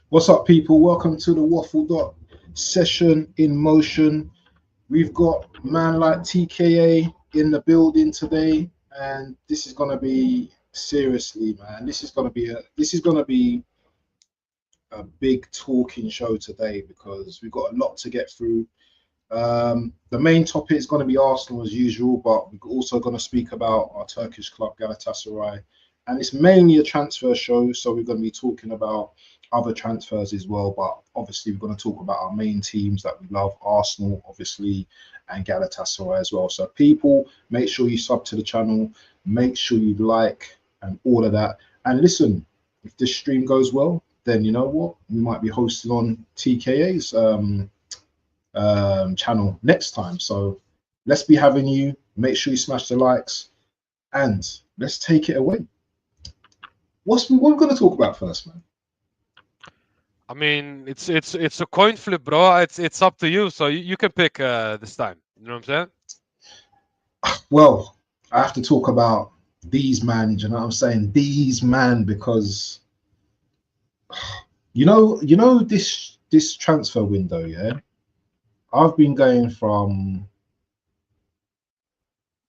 What's up, people? Welcome to the Waffle Dot session in motion. We've got man like TKA in the building today, and this is gonna be seriously, man. This is gonna be a big talking show today because we've got a lot to get through. The main topic is going to be Arsenal as usual, but we're also going to speak about our Turkish club Galatasaray, and it's mainly a transfer show, so we're going to be talking about other transfers as well. But obviously, we're going to talk about our main teams that we love: Arsenal, obviously, and Galatasaray as well. So, people, make sure you sub to the channel, make sure you like, and all of that. And listen, if this stream goes well, then you know what, we might be hosting on TKA's channel next time. So let's be having you. Make sure you smash the likes and let's take it away. What we going to talk about first, man? I mean, it's a coin flip, bro. It's up to you. So you can pick this time. You know what I'm saying? Well, I have to talk about these man. You know what I'm saying? These man because you know this transfer window. Yeah, I've been going from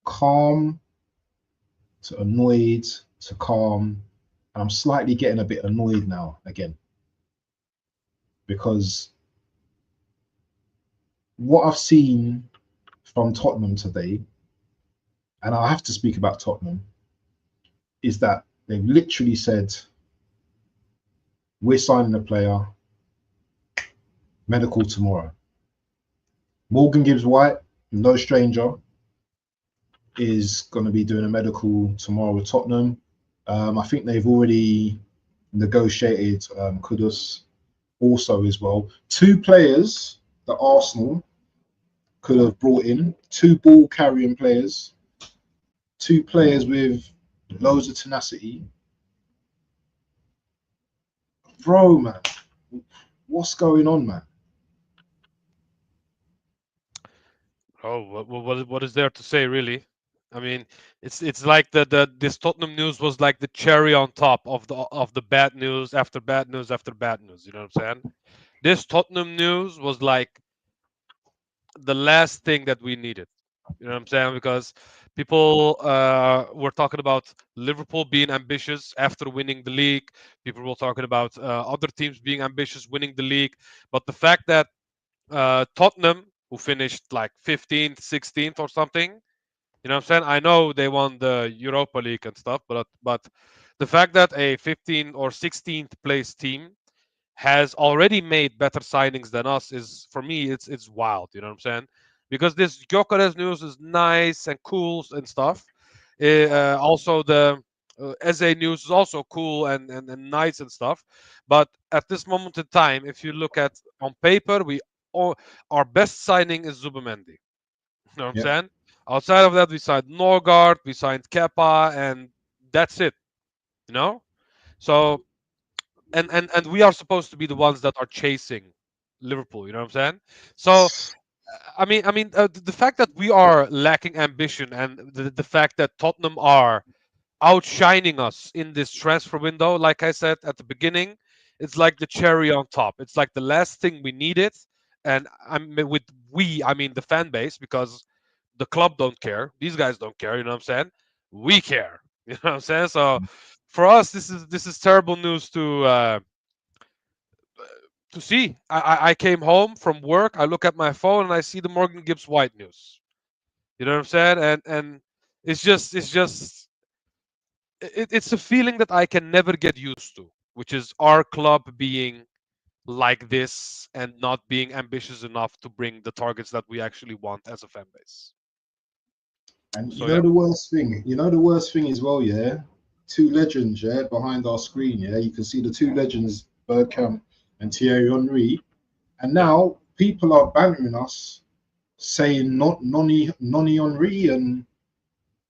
calm to annoyed to calm. And I'm slightly getting a bit annoyed now again because what I've seen from Tottenham today, and I have to speak about Tottenham, is that they've literally said, we're signing a player, medical tomorrow. Morgan Gibbs White, no stranger, is going to be doing a medical tomorrow with Tottenham. I think they've already negotiated Kudus also as well. Two players that Arsenal could have brought in, two ball carrying players, two players with loads of tenacity. Bro, man, what's going on, man? Oh, what is there to say, really? I mean, it's like the this Tottenham news was like the cherry on top of the bad news after bad news after bad news. You know what I'm saying? This Tottenham news was like the last thing that we needed. You know what I'm saying? Because people were talking about Liverpool being ambitious after winning the league. People were talking about other teams being ambitious winning the league. But the fact that Tottenham, who finished like 15th, 16th or something, you know what I'm saying? I know they won the Europa League and stuff, but the fact that a 15th or 16th place team has already made better signings than us is, for me, it's wild. You know what I'm saying? Because this Gyökeres news is nice and cool and stuff. Also, the Eze news is also cool and nice and stuff. But at this moment in time, if you look at on paper, all, our best signing is Zubimendi. You know what I'm Yeah, saying? Outside of that, we signed Norgard, we signed Kepa, and that's it. You know. So and we are supposed to be the ones that are chasing Liverpool. You know what I'm saying? So the fact that we are lacking ambition and the fact that Tottenham are outshining us in this transfer window, like I said at the beginning, it's like the cherry on top. It's like the last thing we needed, and with we, I mean the fan base, because the club don't care, these guys don't care. You know what I'm saying? We care. You know what I'm saying? So for us, this is terrible news to see. I came home from work. I look at my phone and I see the Morgan Gibbs White news. You know what I'm saying? And it's a feeling that I can never get used to, which is our club being like this and not being ambitious enough to bring the targets that we actually want as a fan base. and you So know yeah. the worst thing. You know the worst thing as well. Yeah, two legends. Yeah, behind our screen. Yeah, you can see the two legends, Bergkamp and Thierry Henry. And Yeah. now people are bantering us, saying not Noni Henry and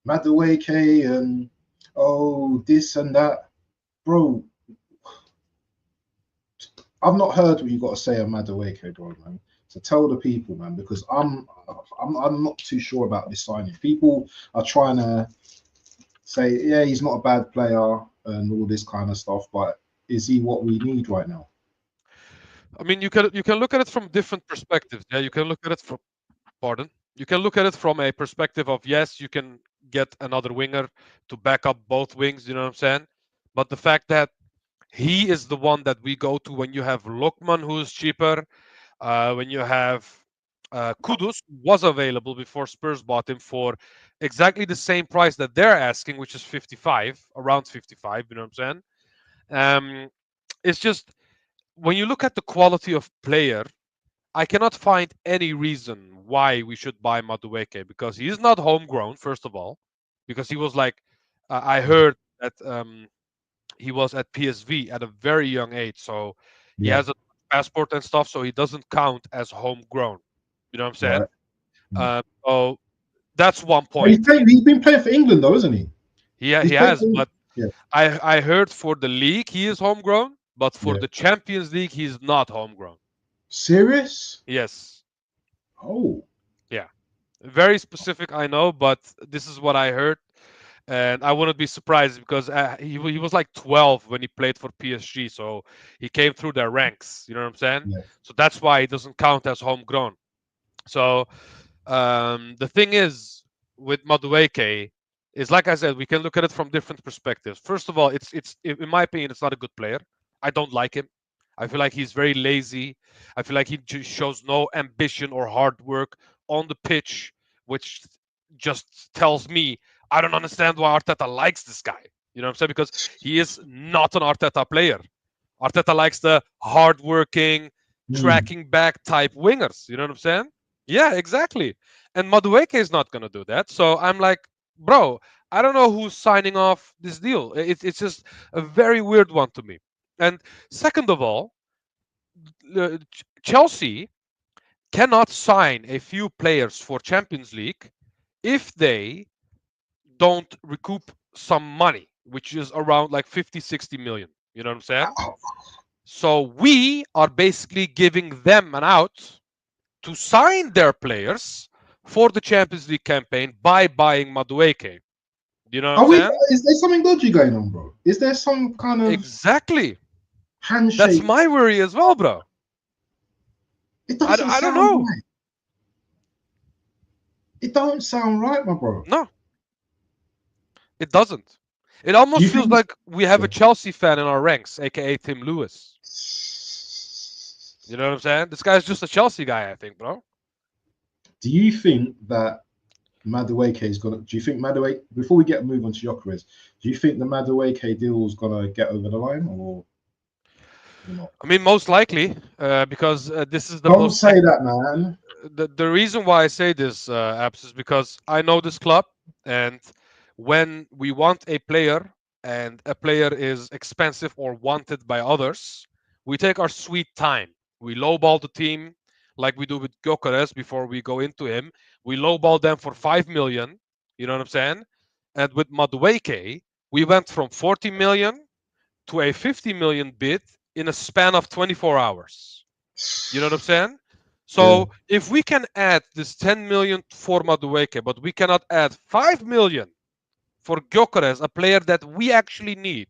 Madueke and oh this and that, bro. I've not heard what you got to say on Madueke, bro, man. So tell the people, man, because I'm not too sure about this signing. People are trying to say, yeah, he's not a bad player and all this kind of stuff, but is he what we need right now? I mean, you can look at it from different perspectives. Yeah, you can look at it from pardon. You can look at it from a perspective of yes, you can get another winger to back up both wings. You know what I'm saying? But the fact that he is the one that we go to when you have Lokman, who's cheaper, when you have Kudus, who was available before Spurs bought him for exactly the same price that they're asking, which is 55, around 55. You know what I'm saying? It's just when you look at the quality of player, I cannot find any reason why we should buy Madueke because he is not homegrown, first of all, because he was like, I heard that he was at PSV at a very young age, so he Yeah, has a passport and stuff, so he doesn't count as homegrown. You know what I'm saying? right. Mm. So that's one But point. he's been playing for England though, isn't he? He He's playing has, for but yeah, I heard for the league he is homegrown, but for yeah. the Champions League he's not homegrown. Serious? Yes, Oh, yeah, very specific, I know, but this is what I heard, and I wouldn't be surprised because he was like 12 when he played for PSG, so he came through their ranks. You know what I'm saying? yeah. So that's why he doesn't count as homegrown. So the thing is with Madueke is like I said, we can look at it from different perspectives. First of all, it's in my opinion, it's not a good player. I don't like him. I feel like he's very lazy. I feel like he just shows no ambition or hard work on the pitch, which just tells me I don't understand why Arteta likes this guy. You know what I'm saying? Because he is not an Arteta player. Arteta likes the hard-working, Mm. tracking back type wingers. You know what I'm saying? Yeah, exactly. And Madueke is not going to do that. So I'm like, bro, I don't know who's signing off this deal. It's just a very weird one to me. And second of all, Chelsea cannot sign a few players for Champions League if they don't recoup some money, which is around like 50, 60 million. You know what I'm saying? So we are basically giving them an out to sign their players for the Champions League campaign by buying Madueke. You know what I'm Are we? saying? Is there something dodgy going on, bro? Is there some kind of Exactly. That's handshake? my worry as well, bro. It I, doesn't I don't sound know. right. It don't sound right, my bro. No, it doesn't. It Do almost you feels think? like we have Yeah. a Chelsea fan in our ranks, aka Tim Lewis. You know what I'm saying? This guy's just a Chelsea guy, I think, bro. Do you think that Madueke is gonna? Do you think Madueke? Before we get move on to Gyökeres, do you think the Madueke deal is gonna get over the line or not? I mean, most likely, because this is the Don't most say that, man. the reason why I say this, Abs, is because I know this club, and when we want a player and a player is expensive or wanted by others, we take our sweet time. We lowball the team like we do with Gyökeres before we go into him. We lowball them for 5 million. You know what I'm saying? And with Madueke, we went from 40 million to a 50 million bid in a span of 24 hours. You know what I'm saying? Yeah. So if we can add this 10 million for Madueke, but we cannot add 5 million for Gyökeres, a player that we actually need,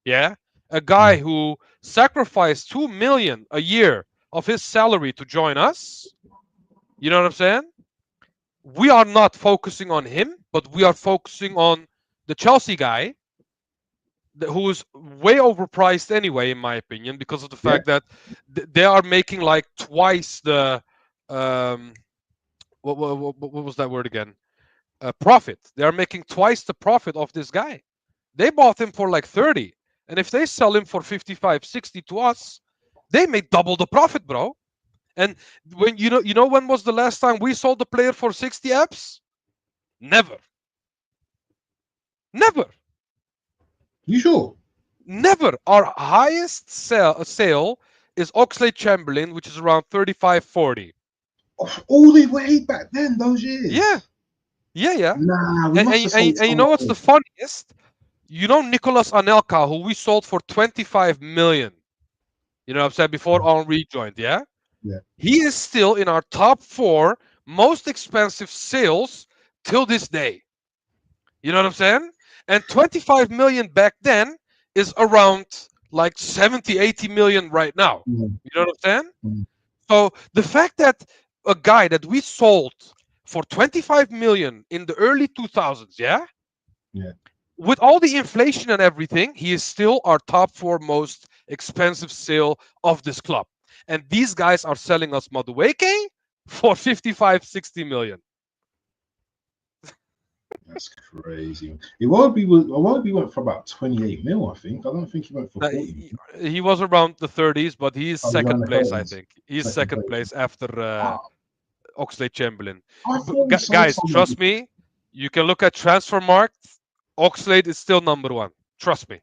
yeah, a guy Mm. who sacrificed 2 million a year of his salary to join us, you know what I'm saying? We are not focusing on him, but we are focusing on the Chelsea guy who is way overpriced anyway, in my opinion, because of the Yeah. fact that they are making like twice the um, what was that word again? Profit. They are making twice the profit of this guy. They bought him for like 30, and if they sell him for 55, 60 to us, they make double the profit, bro. And when you know when was the last time we sold the player for 60 apps? Never, never. You sure? Never. Our highest sale is Oxlade Chamberlain, which is around 35, 40. All the way back then, those Yeah, years. yeah, yeah. Nah, we And, must and, have and, sold and you know someone what's the else. funniest? You know Nicolas Anelka, who we sold for 25 million. You know what I'm saying? Before Henri joined, yeah? Yeah. He is still in our top four most expensive sales till this day. You know what I'm saying? And 25 million back then is around like 70, 80 million right now. Mm, You know what I'm saying? mm, So the fact that a guy that we sold for 25 million in the early 2000s, yeah, yeah, with all the inflation and everything, he is still our top four most expensive sale of this club. And these guys are selling us Madueke for 55, 60 million. that's crazy. Iwobi went for about 28 mil, I think. I don't think he went for Uh, 40 he, mil. he was around the 30s, but he is I was around second the place, I 30s, think. He's second second place. place after Wow. Oxlade Chamberlain. I thought we sold Guys, someone. trust me, you can look at Transfermarkt. Oxlade is still number one. Trust me.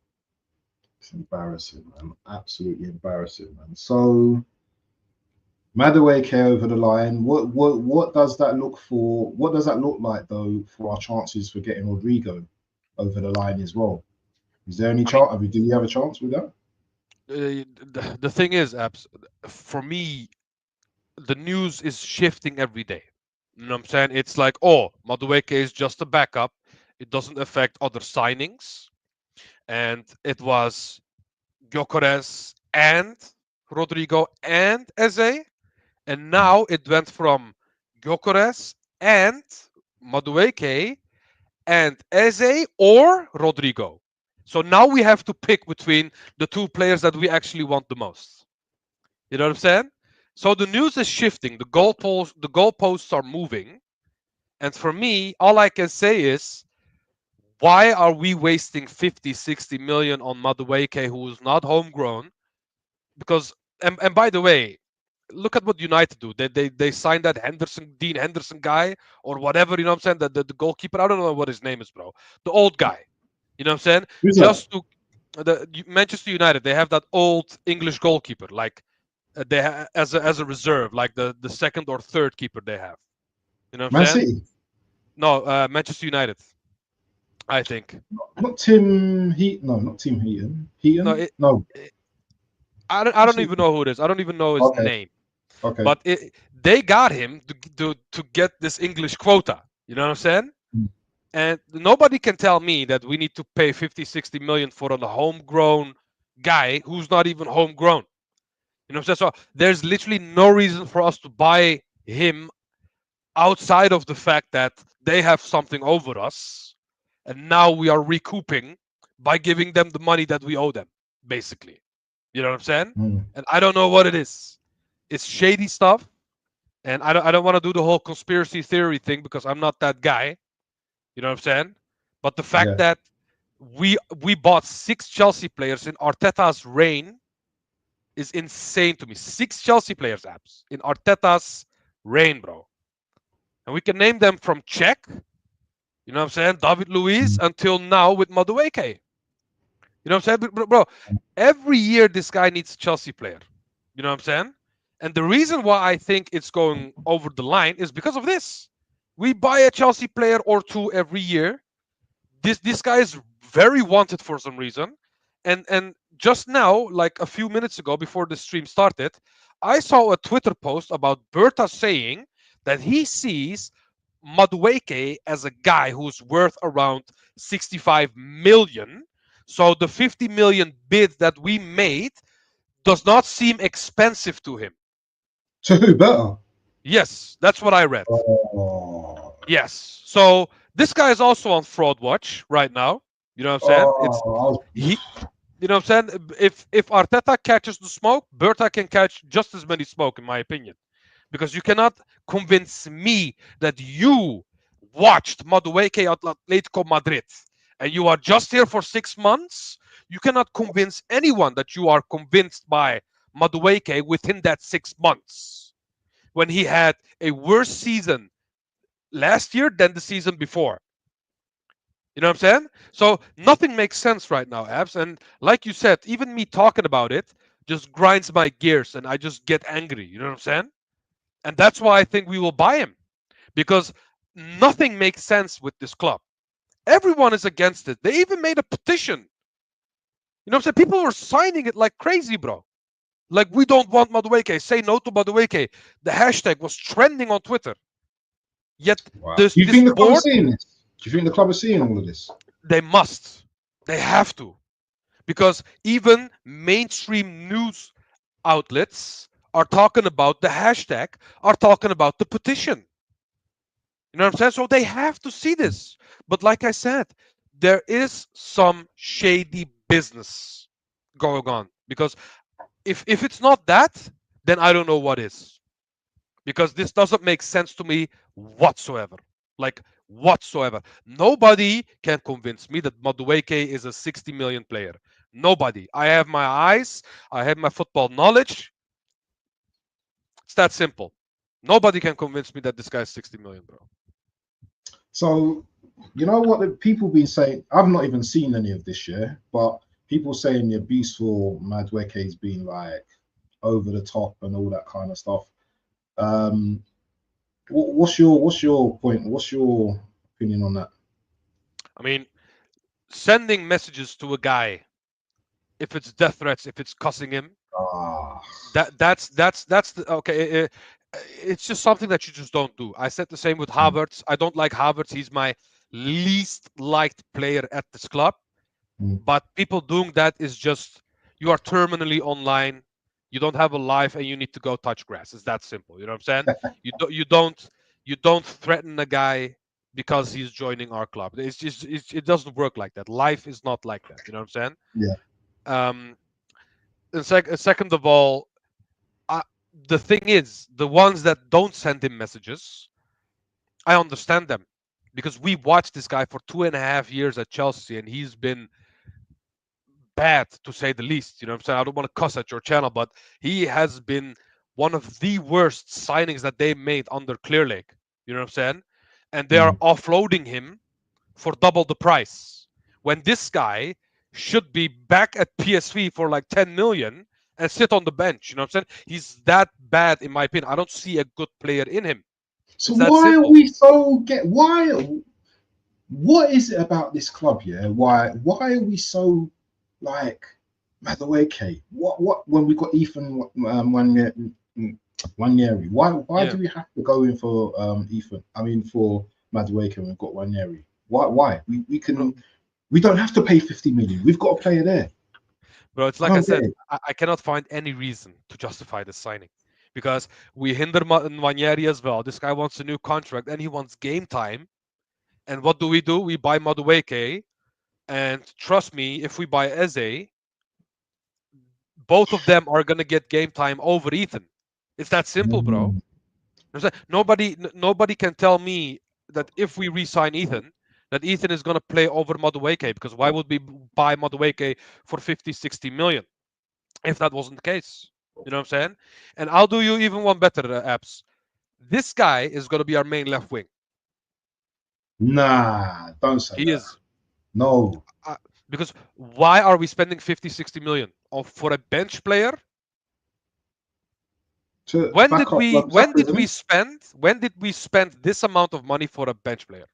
It's embarrassing, man. Absolutely embarrassing, man. So Madueke over the line. What does that look for? What does that look like though for our chances for getting Rodrigo over the line as well? Is there any I mean, chance? Do you have a chance with that? the thing is, Abs, for me, the news is shifting every day. You know what I'm saying? It's like, oh, Madueke is just a backup. It doesn't affect other signings. And it was Gyökeres and Rodrigo and Eze. And now it went from Gyökeres and Madueke and Eze or Rodrigo. So now we have to pick between the two players that we actually want the most. You know what I'm saying? So the news is shifting. The goalposts are moving. And for me, all I can say is, why are we wasting 50, 60 million on Madueke, who is not homegrown? Because and by the way, look at what United do. They signed that Dean Henderson guy or whatever, you know what I'm saying? The goalkeeper. I don't know what his name is, bro. The old guy. You know what I'm saying? Who's that? Just to Manchester United, they have that old English goalkeeper, like as a reserve, like the second or third keeper they have. You know what I'm Man saying? City. No, Manchester United, I think. Not Tim Heat. No, not Tim Heaton. No, Heaton. No. I don't What's even it? know who it is. I don't even know his Okay. name. Okay. But they got him to get this English quota. You know what I'm saying? Mm, And nobody can tell me that we need to pay 50, 60 million for a homegrown guy who's not even homegrown. You know what I'm saying? So there's literally no reason for us to buy him outside of the fact that they have something over us. And now we are recouping by giving them the money that we owe them, basically. You know what I'm saying? mm, And I don't know what it is. It's shady stuff. And I don't want to do the whole conspiracy theory thing because I'm not that guy. You know what I'm saying? But the fact yeah. that we bought six Chelsea players in Arteta's reign is insane to me. Six Chelsea players, apps in Arteta's reign, bro. And we can name them from Czech, you know what I'm saying, David Luiz, Mm, until now with Madueke. You know what I'm saying? Bro, every year this guy needs a Chelsea player. You know what I'm saying? And the reason why I think it's going over the line is because of this. We buy a Chelsea player or two every year. This guy is very wanted for some reason. And just now, like a few minutes ago before the stream started, I saw a Twitter post about Berta saying that he sees Madueke as a guy who's worth around 65 million. So the 50 million bid that we made does not seem expensive to him. So who better? Yes, that's what I read. Oh, Yes. So this guy is also on fraud watch right now. You know what I'm saying? It's oh, he you know what I'm saying? If Arteta catches the smoke, Berta can catch just as many smoke, in my opinion. Because you cannot convince me that you watched Madueke at Atletico Madrid and you are just here for 6 months. You cannot convince anyone that you are convinced by Madueke within that 6 months when he had a worse season last year than the season before. You know what I'm saying? So nothing makes sense right now, Abs. And like you said, even me talking about it just grinds my gears and I just get angry. You know what I'm saying? And that's why I think we will buy him because nothing makes sense with this club. Everyone is against it. They even made a petition. You know what I'm saying? People were signing it like crazy, bro. Like, we don't want Madueke. Say no to Madueke. The hashtag was trending on Twitter. Yet wow. this Do you this think the club is board, seeing this? Do you think the club is seeing all of this? they must. They have to. because even mainstream news outlets are talking about the hashtag, are talking about the petition. You know what I'm saying? So they have to see this. But like I said, there is some shady business going on, because if it's not that, then I don't know what is. Because this doesn't make sense to me whatsoever. Like whatsoever. Nobody can convince me that Madueke is a 60 million player. Nobody. I have my eyes, I have my football knowledge. It's that simple. Nobody can convince me that this guy is 60 million, bro. So, you know what the people been saying? I've not even seen any of this year, but people saying the abuse for Madueke's been like over the top and all that kind of stuff. Um, what's your point? What's your opinion on that? I mean, sending messages to a guy, if it's death threats, if it's cussing him, Ah, that's the, okay. It's just something that you just don't do. I said the same with mm, Havertz. I don't like Havertz. He's my least liked player at this club. mm, But people doing that is just, you are terminally online. You don't have a life, and you need to go touch grass. It's that simple. You know what I'm saying? You don't threaten a guy because he's joining our club. It's just it doesn't work like that. Life is not like that. You know what I'm saying? yeah. Um, and second of all, uh, the thing is, the ones that don't send him messages, I understand them, because we watched this guy for 2.5 years at Chelsea, and he's been bad, to say the least. You know what I'm saying? I don't want to cuss at your channel, but he has been one of the worst signings that they made under Clear Lake. You know what I'm saying? And they are Mm. offloading him for double the price, when this guy should be back at PSV for like 10 million and sit on the bench. You know what I'm saying? He's that bad, in my opinion. I don't see a good player in him. So It's that why are simple. we so get why? What is it about this club? Yeah, why are we so like Madueke? What when we got Ethan Wanyeri? Why Yeah. do we have to go in for Ethan? I mean for Madueke when we've got Wanyeri. Why Bro, we don't have to pay 50 million. We've got a player there. bro, it's I like I don't get said, it. I cannot find any reason to justify this signing, because we hinder Nwaneri as well. This guy wants a new contract and he wants game time. And what do? We buy Madueke. And trust me, if we buy Eze, both of them are gonna get game time over Ethan. It's that simple, bro. Mm. Nobody can tell me that if we re-sign Ethan, that Ethan is gonna play over Madueke, because why would we buy Madueke for 50, 60 million if that wasn't the case? You know what I'm saying? And I'll do you even one better, Abs. This guy is gonna be our main left wing. Nah, don't say He that. is. No, uh, because why are we spending 50, 60 million for a bench player? to When back did up we like when Saka, did isn't we it? spend when did we spend this amount of money for a bench player?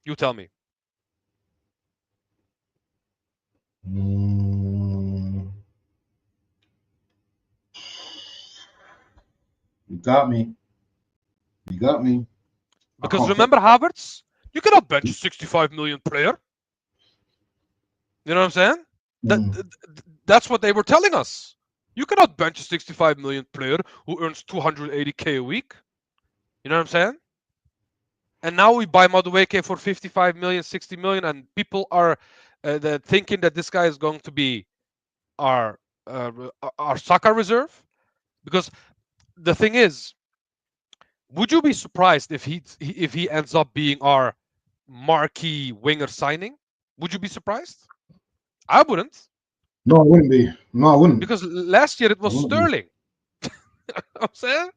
You tell me. Mm, you got me. You got me. I Because can't think. remember Havertz? You cannot bench a 65 million player. You know what I'm saying? That Mm. that's what they were telling us. You cannot bench a 65 million player who earns 280K a week. You know what I'm saying? And now we buy Madueke for 55 million, 60 million, and people are thinking that this guy is going to be our our Saka reserve. Because the thing is, would you be surprised if he ends up being our marquee winger signing? Would you be surprised? I wouldn't, No, I wouldn't be. No, I wouldn't. because last year it I was wouldn't be. Sterling. I'm saying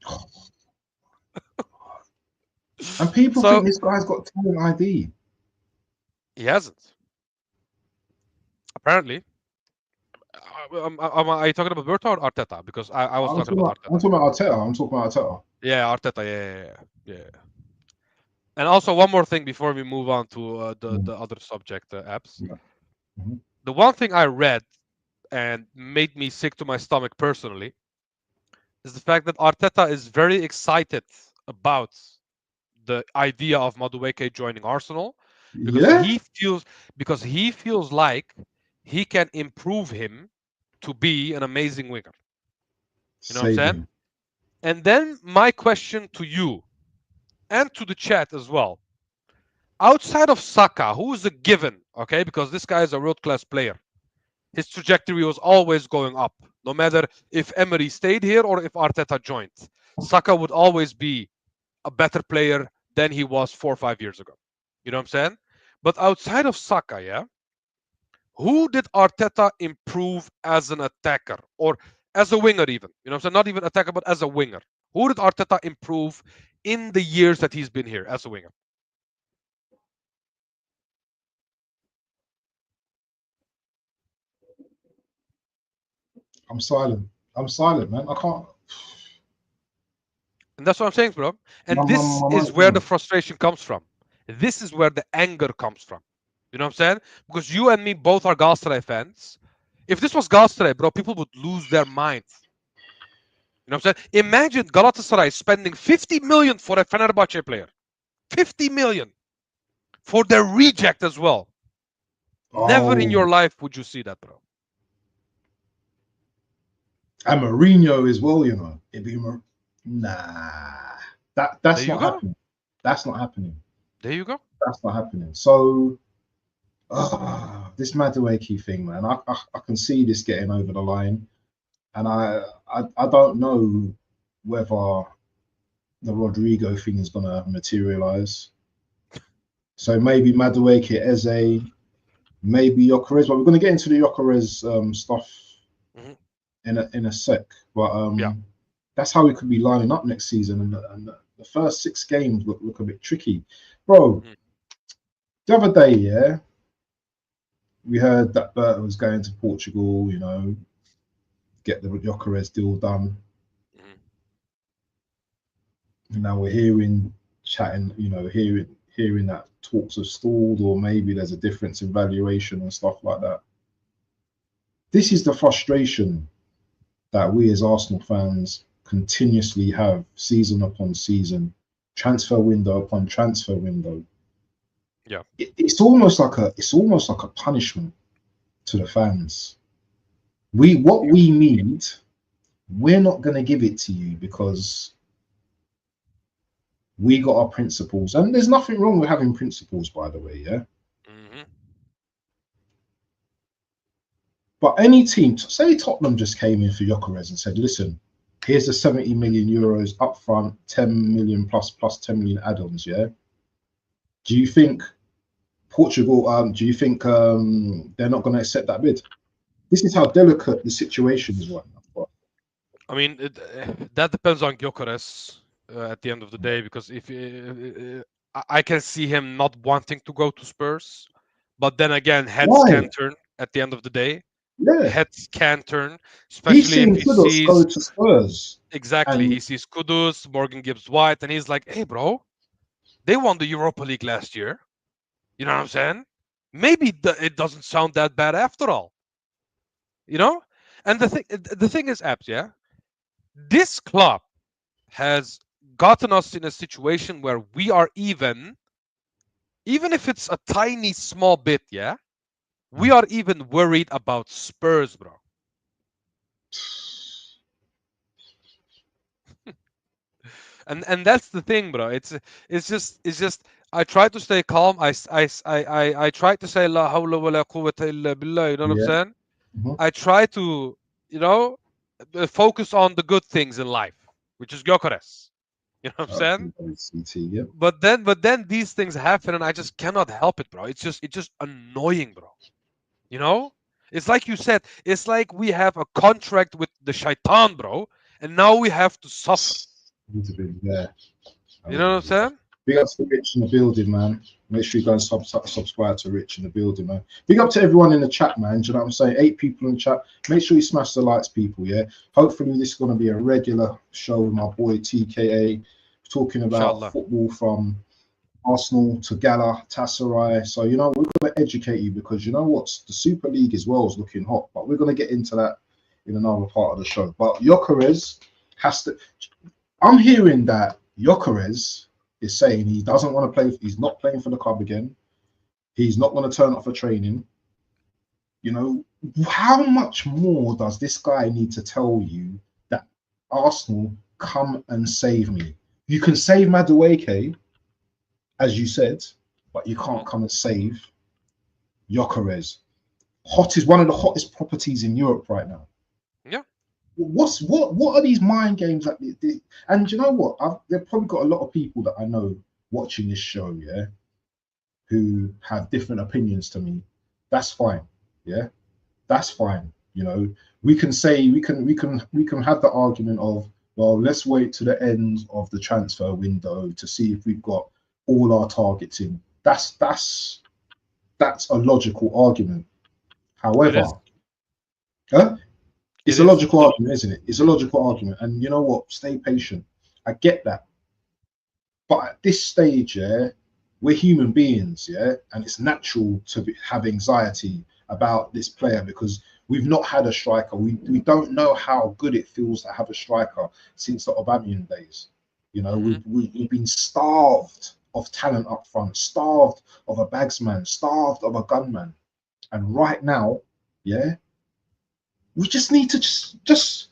And people think so. this guy's got talent ID. He hasn't, apparently. Are you talking about Berto or Arteta? Because I was talking about I'm Arteta. talking about Arteta. I'm talking about Arteta. Yeah, Arteta. Yeah. And also one more thing before we move on to Mm. the other subject, apps. Yeah. Mhm. The one thing I read and made me sick to my stomach personally is the fact that Arteta is very excited about the idea of Madueke joining Arsenal, because Yeah. he feels like he can improve him to be an amazing winger. You know what I'm saying? Saving. And then my question to you and to the chat as well. Outside of Saka, who is a given, okay, because this guy is a world-class player. His trajectory was always going up, no matter if Emery stayed here or if Arteta joined. Saka would always be a better player than he was 4 or 5 years ago. You know what I'm saying? But outside of Saka, yeah, who did Arteta improve as an attacker or as a winger, even? You know what I'm saying? Not even attacker, but as a winger. Who did Arteta improve in the years that he's been here as a winger? I'm silent. I'm silent, man. I can't. And that's what I'm saying, bro. And this My is mind's where the blank. frustration comes from. This is where the anger comes from. You know what I'm saying? Because you and me both are Galatasaray fans. If this was Galatasaray, bro, people would lose their minds. You know what I'm saying? Imagine Galatasaray spending 50 million for a Fenerbahce player. 50 million for their reject as well. Never in Oh, your life would you see that, bro. and Mourinho as well. You know, it'd be nah. There That's you not go. happening. That's not happening. There you go. That's not happening. So, this Madueke thing, man. I can see this getting over the line, and I don't know whether the Rodrigo thing is gonna materialize. So maybe Madueke, Eze, maybe Gyökeres. But we're gonna get into the Gyökeres stuff Mhm. in a sec. But Yeah. that's how we could be lining up next season. And the first 6 games look a bit tricky, bro. Mhm. The other day, yeah, we heard that Bert was going to Portugal. You know, get the Gyökeres deal done. Mhm. And now we're hearing chatting. You know, hearing that talks have stalled, or maybe there's a difference in valuation and stuff like that. This is the frustration that we as Arsenal fans continuously have season upon season, transfer window upon transfer window. Yeah. It's almost like a punishment to the fans. What we need, we're not going to give it to you because we got our principles, and there's nothing wrong with having principles, by the way, yeah. Mhm. But any team, say Tottenham just came in for Gyökeres and said, "Listen, here's the 70 million euros up front, 10 million plus 10 million add-ons." Yeah. Do you think Portugal? Do you think they're not going to accept that bid? This is how delicate the situation is right now. I mean, that depends on Gyökeres at the end of the day, because if I can see him not wanting to go to Spurs, but then again, heads Why? can turn at the end of the day. Yeah, Heads can turn, he's especially if seen he Kudus go sees to Spurs, exactly and he sees Kudus, Morgan Gibbs White, and he's like, "Hey, bro, they won the Europa League last year. You know what I'm saying? Maybe it doesn't sound that bad after all. You know." And the thing is, Abs, yeah, this club has gotten us in a situation where we are even if it's a tiny small bit, yeah, we are even worried about Spurs, bro. And that's the thing, bro. It's just I try to stay calm. I try to say la hawla wa la quwwata illa billah. You know what I'm yeah, saying? mhm. I try to, you know, focus on the good things in life, which is Gyökeres. You know what I'm saying? CT, yeah. But then these things happen, and I just cannot help it, bro. It's just annoying, bro. You know? It's like you said, it's like we have a contract with the shaitan, bro, and now we have to suffer. Need to be there. You know what I'm saying? Big up to Rich in the building, man. Make sure you go and subscribe to Rich in the building, man. Big up to everyone in the chat, man. Do you know what I'm saying? 8 people in the chat. Make sure you smash the likes, people, yeah? Hopefully, this is going to be a regular show with my boy TKA, talking about Inshallah. football from Arsenal to Galatasaray. So, you know, we're going to educate you because you know what? The Super League as well is looking hot, but we're going to get into that in another part of the show. But Gyökeres has to. I'm hearing that Gyökeres is saying he doesn't want to play. He's not playing for the club again. He's not going to turn up for training. You know, how much more does this guy need to tell you that Arsenal come and save me? You can save Madueke, as you said, but you can't come and save Gyökeres. Hot is one of the hottest properties in Europe right now. Yeah. What are these mind games that and you know what? They've probably got a lot of people that I know watching this show, yeah, who have different opinions to me. That's fine, yeah, that's fine. You know, we can say we can have the argument of, well, let's wait to the end of the transfer window to see if we've got all our targets in. That's a logical argument. It However, is. huh? It It's a is. logical argument, isn't it? It's a logical argument. And you know what? Stay patient. I get that. But at this stage, yeah, we're human beings, yeah, and it's natural to have anxiety about this player because we've not had a striker. We don't know how good it feels to have a striker since the Aubameyang days. You know, Hmm. we've been starved of talent up front, starved of a bagsman, starved of a gunman. And right now, yeah, we just need to just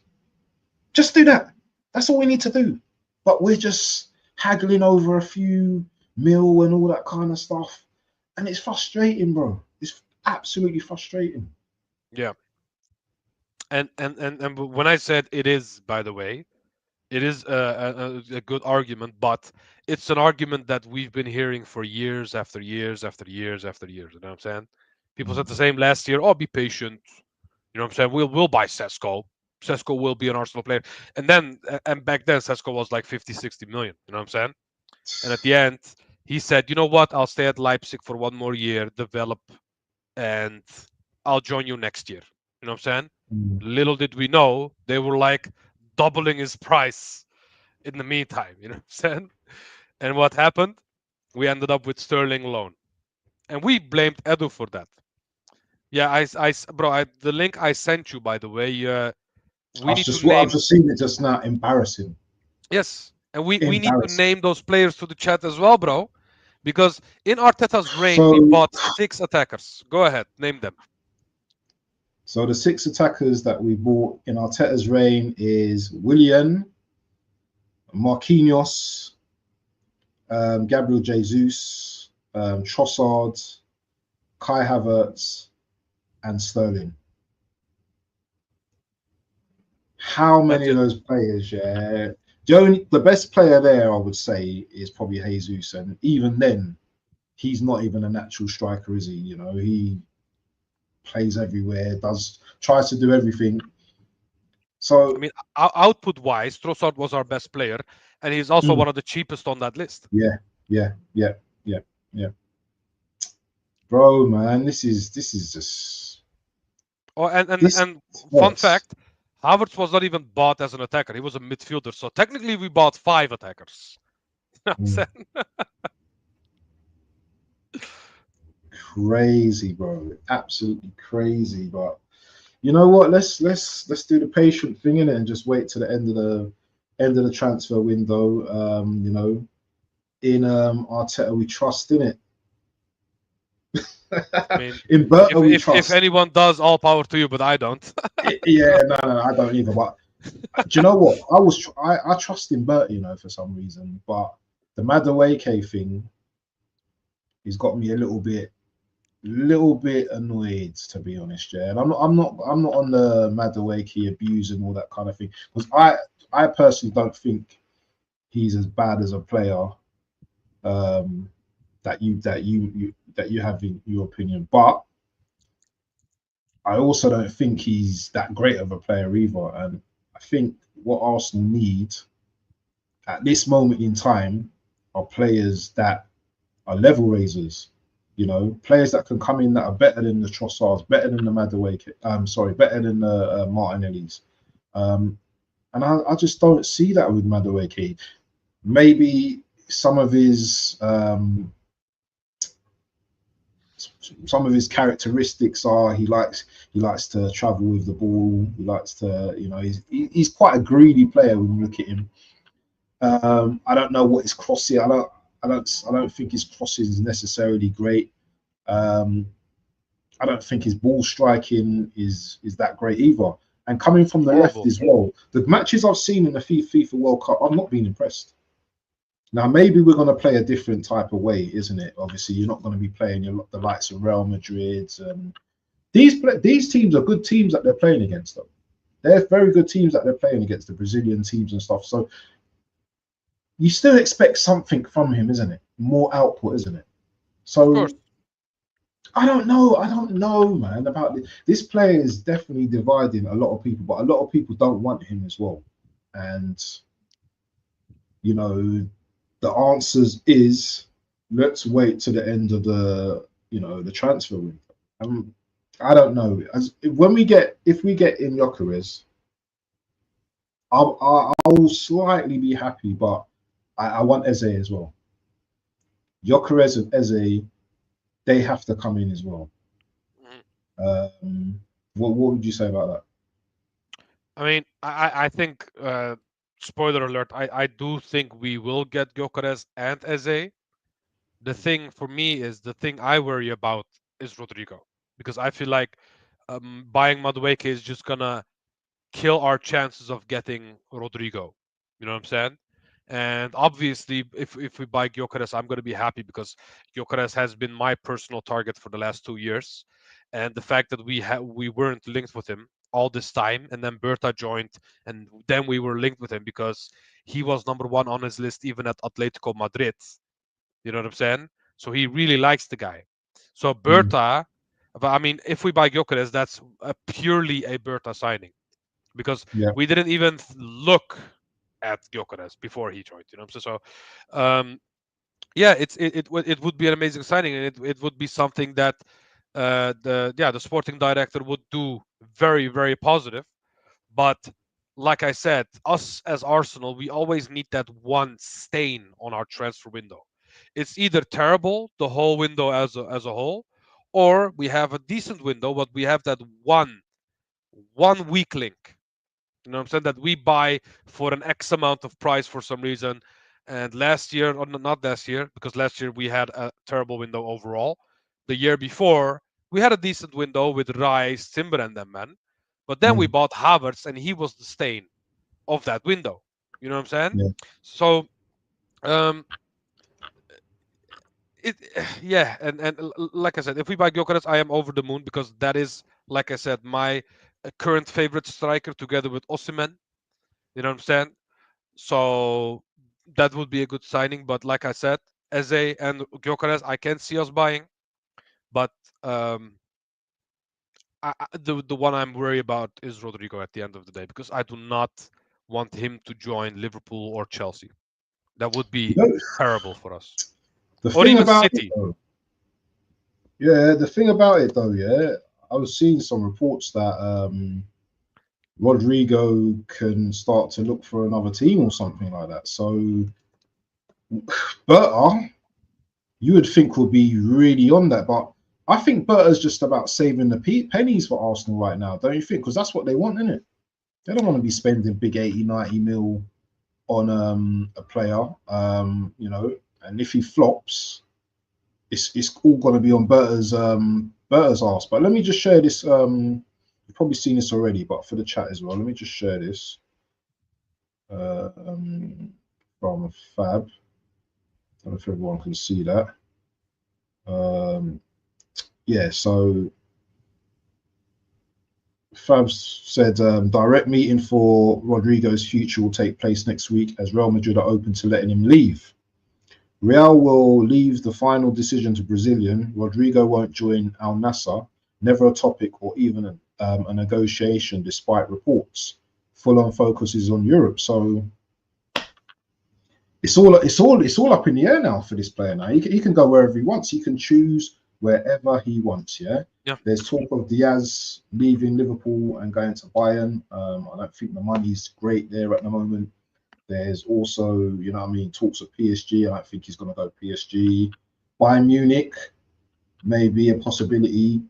do that. That's all we need to do. But we're just haggling over a few mil and all that kind of stuff. And it's frustrating, bro. It's absolutely frustrating. Yeah. And when I said it is, by the way, it is a good argument, but it's an argument that we've been hearing for years after years after years after years. You know what I'm saying? People said Mm. the same last year. Oh, be patient. You know what I'm saying? We'll buy Sesko. Sesko will be an Arsenal player. And back then Sesko was like 50, 60 million. You know what I'm saying? And at the end, he said, you know what? I'll stay at Leipzig for one more year, develop, and I'll join you next year. You know what I'm saying? Mm. Little did we know they were like doubling his price in the meantime. You know what I'm saying? And what happened? We ended up with Sterling loan, and we blamed Edu for that. Yeah, bro, the link I sent you, by the way, we need to I've name. just seen it just now. Embarrassing. Yes, and we need to Embarrassing. name those players to the chat as well, bro, because in Arteta's reign we So bought 6 attackers. Go ahead, name them. so the six attackers that we bought in Arteta's reign is Willian, Marquinhos, Gabriel Jesus, Trossard, Kai Havertz, and Sterling. How That's many of it. those players, yeah? The best player there, I would say, is probably Jesus, and even then, he's not even a natural striker, is he? You know, he plays everywhere, tries to do everything. I So mean, output-wise, Trossard was our best player, and he's also mm, one of the cheapest on that list. yeah, yeah, yeah, yeah, yeah, bro, man, this is just Oh, this and fun hurts. fact, Havertz was not even bought as an attacker; he was a midfielder. So technically, we bought 5 attackers. You know what I'm Mm, saying? crazy, bro, absolutely crazy. But you know what? Let's do the patient thing in it and just wait to the end of the transfer window. You know, in Arteta we trust in it. I mean, In Berta we if trust. anyone does, all power to you, but I don't. Yeah, no, I don't either. But do you know what? I trust in Berta, you know, for some reason. But the Madueke thing has got me a little bit annoyed, to be honest, yeah. And I'm not on the Madueke abuse and all that kind of thing because I personally don't think he's as bad as a player um, that you have in your opinion. But I also don't think he's that great of a player either. And I think what Arsenal need at this moment in time are players that are level raisers. You know, players that can come in that are better than the Trossards, better than the Madueke, sorry, better than the Martinellis. Um, and I just don't see that with Madueke. Maybe some of his characteristics are he likes to travel with the ball. He likes to, you know, he's quite a greedy player when you look at him. I don't know what his crossing. I don't think his crossing is necessarily great. Um, I don't think his ball striking is that great either. And coming from the left Horrible. as well, the matches I've seen in the FIFA World Cup, I've not been impressed. Now maybe we're going to play a different type of way, isn't it? Obviously, you're not going to be playing the likes of Real Madrid. These teams are good teams that they're playing against, though. They're very good teams that they're playing against, the Brazilian teams and stuff. So you still expect something from him, isn't it? More output, isn't it? Of So course. I don't know. I don't know, man, about this. This player is definitely dividing a lot of people, but a lot of people don't want him as well. And you know, the answers is let's wait to the end of the transfer window. Um, I don't know. When we get if we get in Gyökeres, I'll slightly be happy, but I want Eze as well. Gyökeres and Eze, they have to come in as well. Mhm. What would you say about that? I mean, I think, spoiler alert, I do think we will get Gyökeres and Eze. The thing for me is the thing I worry about is Rodrigo, because I feel like buying Madueke is just gonna kill our chances of getting Rodrigo. You know what I'm saying? And obviously, if we buy Gyökeres, I'm going to be happy because Gyökeres has been my personal target for the last 2 years, and the fact that we weren't linked with him all this time, and then Berta joined, and then we were linked with him because he was number one on his list even at Atletico Madrid. You know what I'm saying? So he really likes the guy. So Mm, Berta, but I mean, if we buy Gyökeres, that's purely a Berta signing because yeah, we didn't even look at Gyökeres before he joined. You know what I'm saying? So, yeah, it would be an amazing signing, and it would be something that the sporting director would do very very positive. But like I said, us as Arsenal, we always need that one stain on our transfer window. It's either terrible the whole window as a whole, or we have a decent window, but we have that one weak link. You know what I'm saying? That we buy for an X amount of price for some reason. And last year, or not last year, because last year we had a terrible window overall. The year before, we had a decent window with Rice, Timber, and them, man. But then we mm, bought Havertz, and he was the stain of that window. You know what I'm saying? yeah. So, um, it, yeah, and like I said, if we buy Gyökeres, I am over the moon because that is, like I said, my current favorite striker together with Osimhen. You know what I'm saying? So that would be a good signing. But like I said, Eze and Gyökeres, I can see us buying. But um, the one I'm worried about is Rodrigo at the end of the day because I do not want him to join Liverpool or Chelsea. That would You be know, terrible for us, the or thing even about it City. though, yeah, the thing about it though, yeah, I was seeing some reports that Rodrigo can start to look for another team or something like that. So Berta, you would think would be really on that, but I think Berta's just about saving the pennies for Arsenal right now, don't you think? Because that's what they want, isn't it? They don't want to be spending big 80, 90 mil on a player, and if he flops, it's all going to be on Berta's ass. But let me just share this. You've probably seen this already, but for the chat as well, let me just share this from Fab. I don't know if everyone can see that. Um, yeah, so Fab said direct meeting for Rodrigo's future will take place next week as Real Madrid are open to letting him leave. Real will leave the final decision to Brazilian. Rodrigo won't join Al Nassr, never a topic or even a negotiation, despite reports. Full on focus is on Europe, so it's all up in the air now for this player. Now he can go wherever he wants. He can choose wherever he wants. Yeah, Yeah, there's talk of Diaz leaving Liverpool and going to Bayern. I don't think the money's great there at the moment. There's also, what I mean, talks of PSG. I don't think he's going to go PSG. Bayern Munich may be a possibility,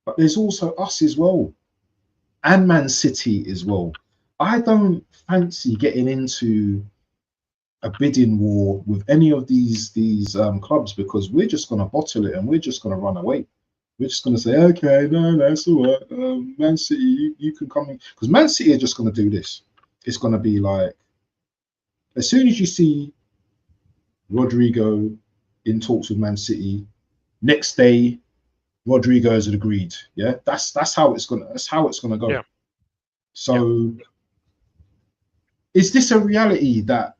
but there's also us as well, and Man City as well. I don't fancy getting into a bidding war with any of these clubs because we're just going to bottle it and we're just going to run away. We're just going to say, okay, no, it's all right. Man City, you can come in. Because Man City are just going to do this. It's going to be like, as soon as you see Rodrigo in talks with Man City, next day, Rodrigo has agreed. Yeah, that's how it's gonna go. Yeah. Yeah. So is this a reality that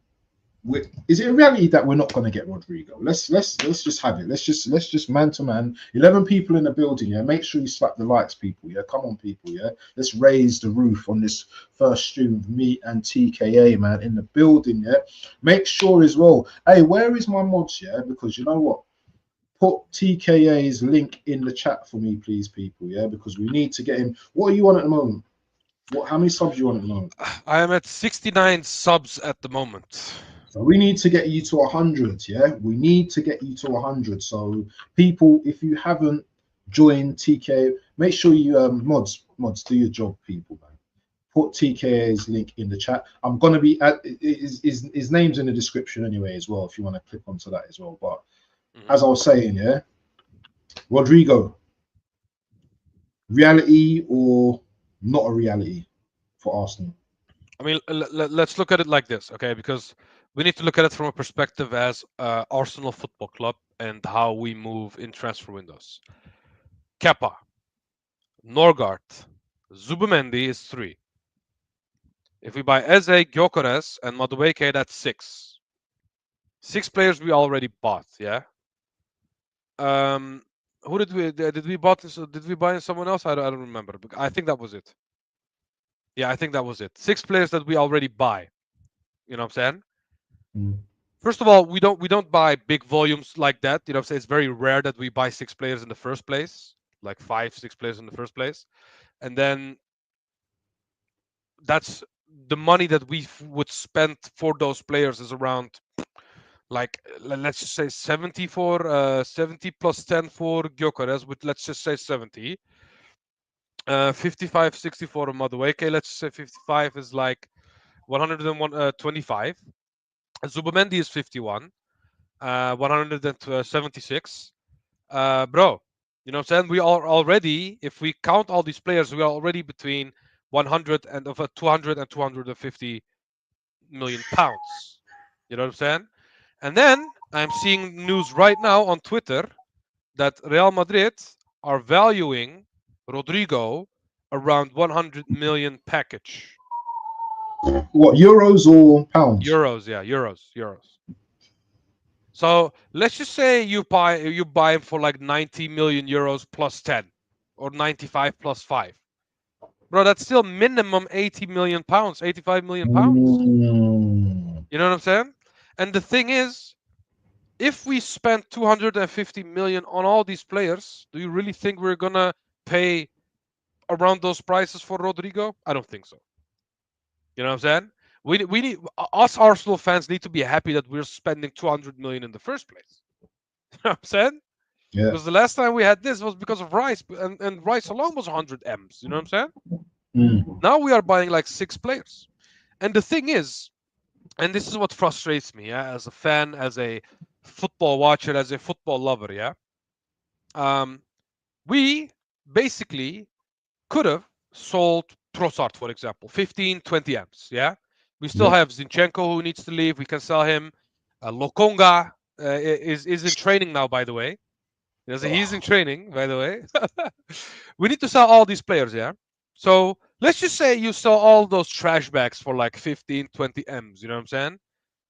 is it a reality that we're not going to get Rodrigo? Let's just have it. Let's just man to man. 11 people in the building. Yeah, make sure you slap the lights, people. Yeah, come on, people. Yeah, let's raise the roof on this first stream of me and TKA, man, in the building. Yeah, make sure as well. Hey, where is my mods? Yeah, because you know what? Put TKA's link in the chat for me, please, people. Yeah, because we need to get him. What are you on at the moment? What? How many subs you on at the moment? I am at 69 subs at the moment. So we need to get you to 100, yeah? We need to get you to 100. So people, if you haven't joined TK, make sure you mods do your job, people, man. Put TKA's link in the chat. I'm gonna be at his name's in the description anyway as well, if you want to click onto that as well. But as I was saying, yeah, Rodrigo, reality or not a reality for Arsenal? I mean, let's look at it like this, okay? Because we need to look at it from a perspective as Arsenal Football Club and how we move in transfer windows. Kepa, Norgard, Zubimendi is 3. If we buy Eze, Gyökeres, and Madueke, that's 6. 6 players we already bought, yeah? Who did we bought this? Did we buy someone else? I don't remember. I think that was it. Yeah, I think that was it. 6 players that we already buy. You know what I'm saying? Mm. First of all, we don't buy big volumes like that. You know what I'm saying? It's very rare that we buy 6 players in the first place, like 5, 6 players in the first place, and then that's the money that we would spend for those players is around like let's just say 70 for 70 plus 10 for Gyökeres, with let's just say 70. 55, 60 for Madueke. Let's say 55 is like 125. Zubamendi is 51. 176. Bro, you know what I'm saying? We are already, if we count all these players, we are already between 100 and of 200 and 250 million pounds. You know what I'm saying? And then I'm seeing news right now on Twitter that Real Madrid are valuing Rodrigo around 100 million package. What, euros or pounds? Euros, yeah, euros. So let's just say you buy him for like 90 million euros plus 10, or 95 plus 5. Bro, that's still minimum 80 million pounds, 85 million pounds. Mm. You know what I'm saying? And the thing is, if we spend 250 million on all these players, do you really think we're gonna pay around those prices for Rodrigo? I don't think so. You know what I'm saying? We need us Arsenal fans need to be happy that we're spending 200 million in the first place. You know what I'm saying? Yeah. Because the last time we had this was because of Rice, and Rice alone was 100 M's. You know what I'm saying? Mm. Now we are buying like 6 players. And the thing is, and this is what frustrates me, yeah, as a fan, as a football watcher, as a football lover, yeah. Um, we basically could have sold Trossard, for example, 15, 20 M's, yeah. We still Yeah. have Zinchenko who needs to leave. We can sell him. Lokonga is in training now, by the way. He's in training, by the way. We need to sell all these players, yeah? So let's just say you sell all those trash bags for like 15, 20 M's, you know what I'm saying?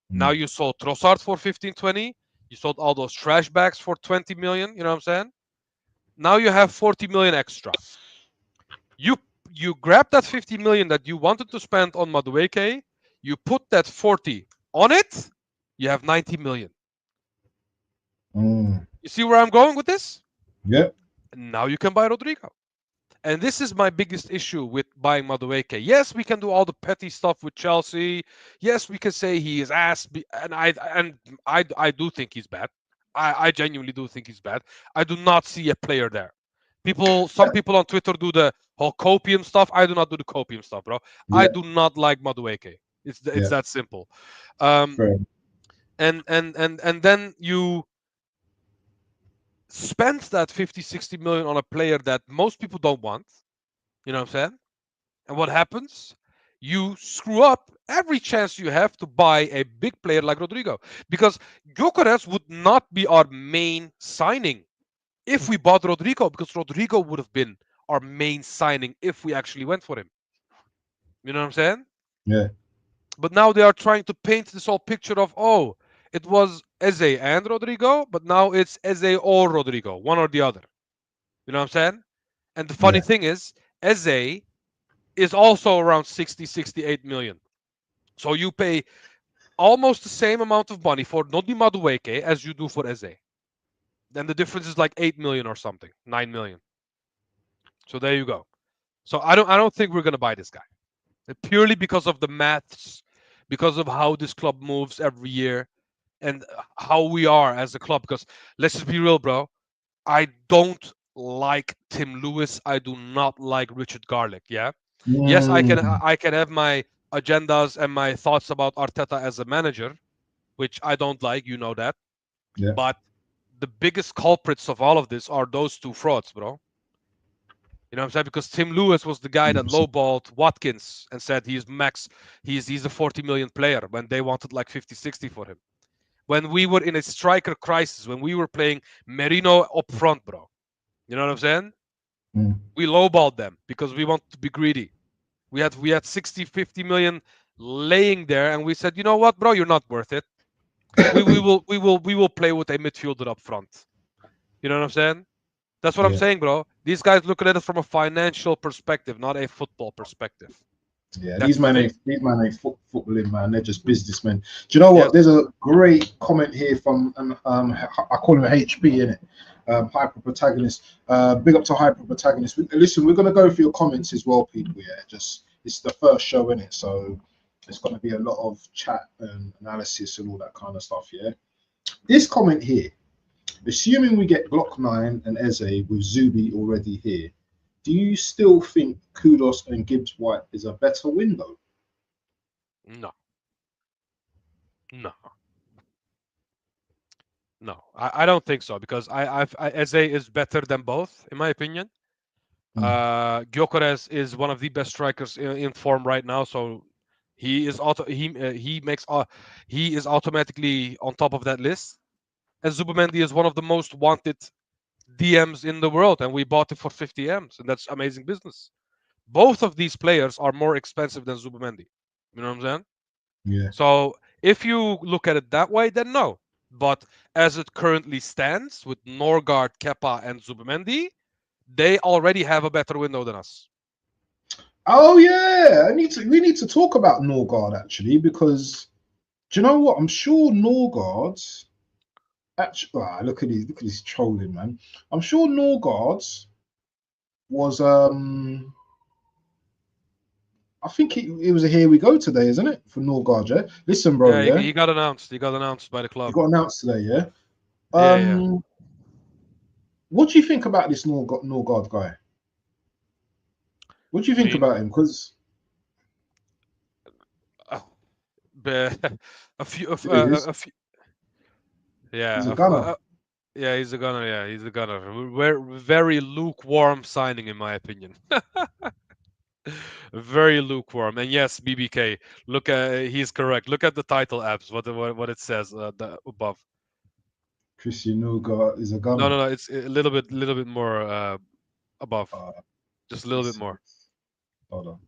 Now Mm. you sold Trossard for 15, 20. You sold all those trash bags for 20 million, you know what I'm saying? Now you have 40 million extra. You you grab that 50 million that you wanted to spend on Madueke, you put that 40 on it, you have 90 million. Mm. You see where I'm going with this? Yeah. And now you can buy Rodrigo. And this is my biggest issue with buying Madueke. Yes, we can do all the petty stuff with Chelsea. Yes, we can say he is ass, and I do think he's bad. I genuinely do think he's bad. I do not see a player there. Some people on Twitter do the whole copium stuff. I do not do the copium stuff, bro. I Yeah. do not like Madueke. It's Yeah. that simple. Um, Fair. and then you spends that 50, 60 million on a player that most people don't want. You know what I'm saying? And what happens? You screw up every chance you have to buy a big player like Rodrigo. Because Gyökeres would not be our main signing if we bought Rodrigo, because Rodrigo would have been our main signing if we actually went for him. You know what I'm saying? Yeah, But now they are trying to paint this whole picture of, oh, it was Eze and Rodrigo, but now it's Eze or Rodrigo, one or the other. You know what I'm saying? And the funny yeah. thing is, Eze is also around 60, 68 million. So you pay almost the same amount of money for Nodi Madueke as you do for Eze. Then the difference is like 8 million or something, 9 million. So there you go. So I don't think we're gonna buy this guy. Purely because of the maths, because of how this club moves every year, and how we are as a club. Because let's just be real, bro. I don't like Tim Lewis. I do not like Richard Garlick. Yeah. Yes, Mm, I can have my agendas and my thoughts about Arteta as a manager, which I don't like. You know that. yeah, But the biggest culprits of all of this are those two frauds, bro. You know what I'm saying? Because Tim Lewis was the guy that 100%. lowballed Watkins and said he's max, he's a 40 million player when they wanted like 50, 60 for him. When we were in a striker crisis, when we were playing Merino up front, bro. You know what I'm saying? Mm, We lowballed them because we want to be greedy. We had 60, 50 million laying there, and we said, you know what, bro, you're not worth it. We will play with a midfielder up front. You know what I'm saying? That's what I'm yeah. saying, bro. These guys look at it from a financial perspective, not a football perspective. Yeah, That's the thing. these men ain't footballing, man. They're just businessmen. Do you know what? Yes. There's a great comment here from I call him HB in it, hyper protagonist. Big up to hyper protagonist. Listen, we're gonna go through your comments as well, people. Yeah, just it's the first show in it, so it's gonna be a lot of chat and analysis and all that kind of stuff. Yeah, this comment here. Assuming we get Glock 9 and Eze with Zubi already here, do you still think Kudos and Gibbs White is a better window? No. No. No. I don't think so because Eze is better than both, in my opinion. Mm, Gyökeres is one of the best strikers in form right now, so he is automatically on top of that list. And Zubimendi is one of the most wanted DMs in the world, and we bought it for 50 M's, and that's amazing business. Both of these players are more expensive than Zubimendi. You know what I'm saying? yeah. So if you look at it that way, then no. But as it currently stands with Norgard, Kepa, and Zubimendi, they already have a better window than us. Oh yeah, we need to talk about Norgard actually because do you know what? I'm sure Norgard's actually look at his trolling, man. I'm sure Norgard's was I think it was a here we go today, isn't it? For Norgard, yeah. Listen, bro, Yeah, yeah. he got announced. He got announced by the It club. got announced today, yeah. Yeah, yeah. What do you think about this Norgard guy? What do you I think mean, about him? Because uh, be- a few, it is. a few, yeah, He's a gunner. yeah, he's a gunner. Yeah, he's a gunner. We're very lukewarm signing, in my opinion. Very lukewarm. And yes, BBK. Look, he's correct. Look at the title apps. What it says above. Christian Norgard is a No, gunner. no, no. It's a little bit more above. Uh, Just a little bit let's see. more. Hold on.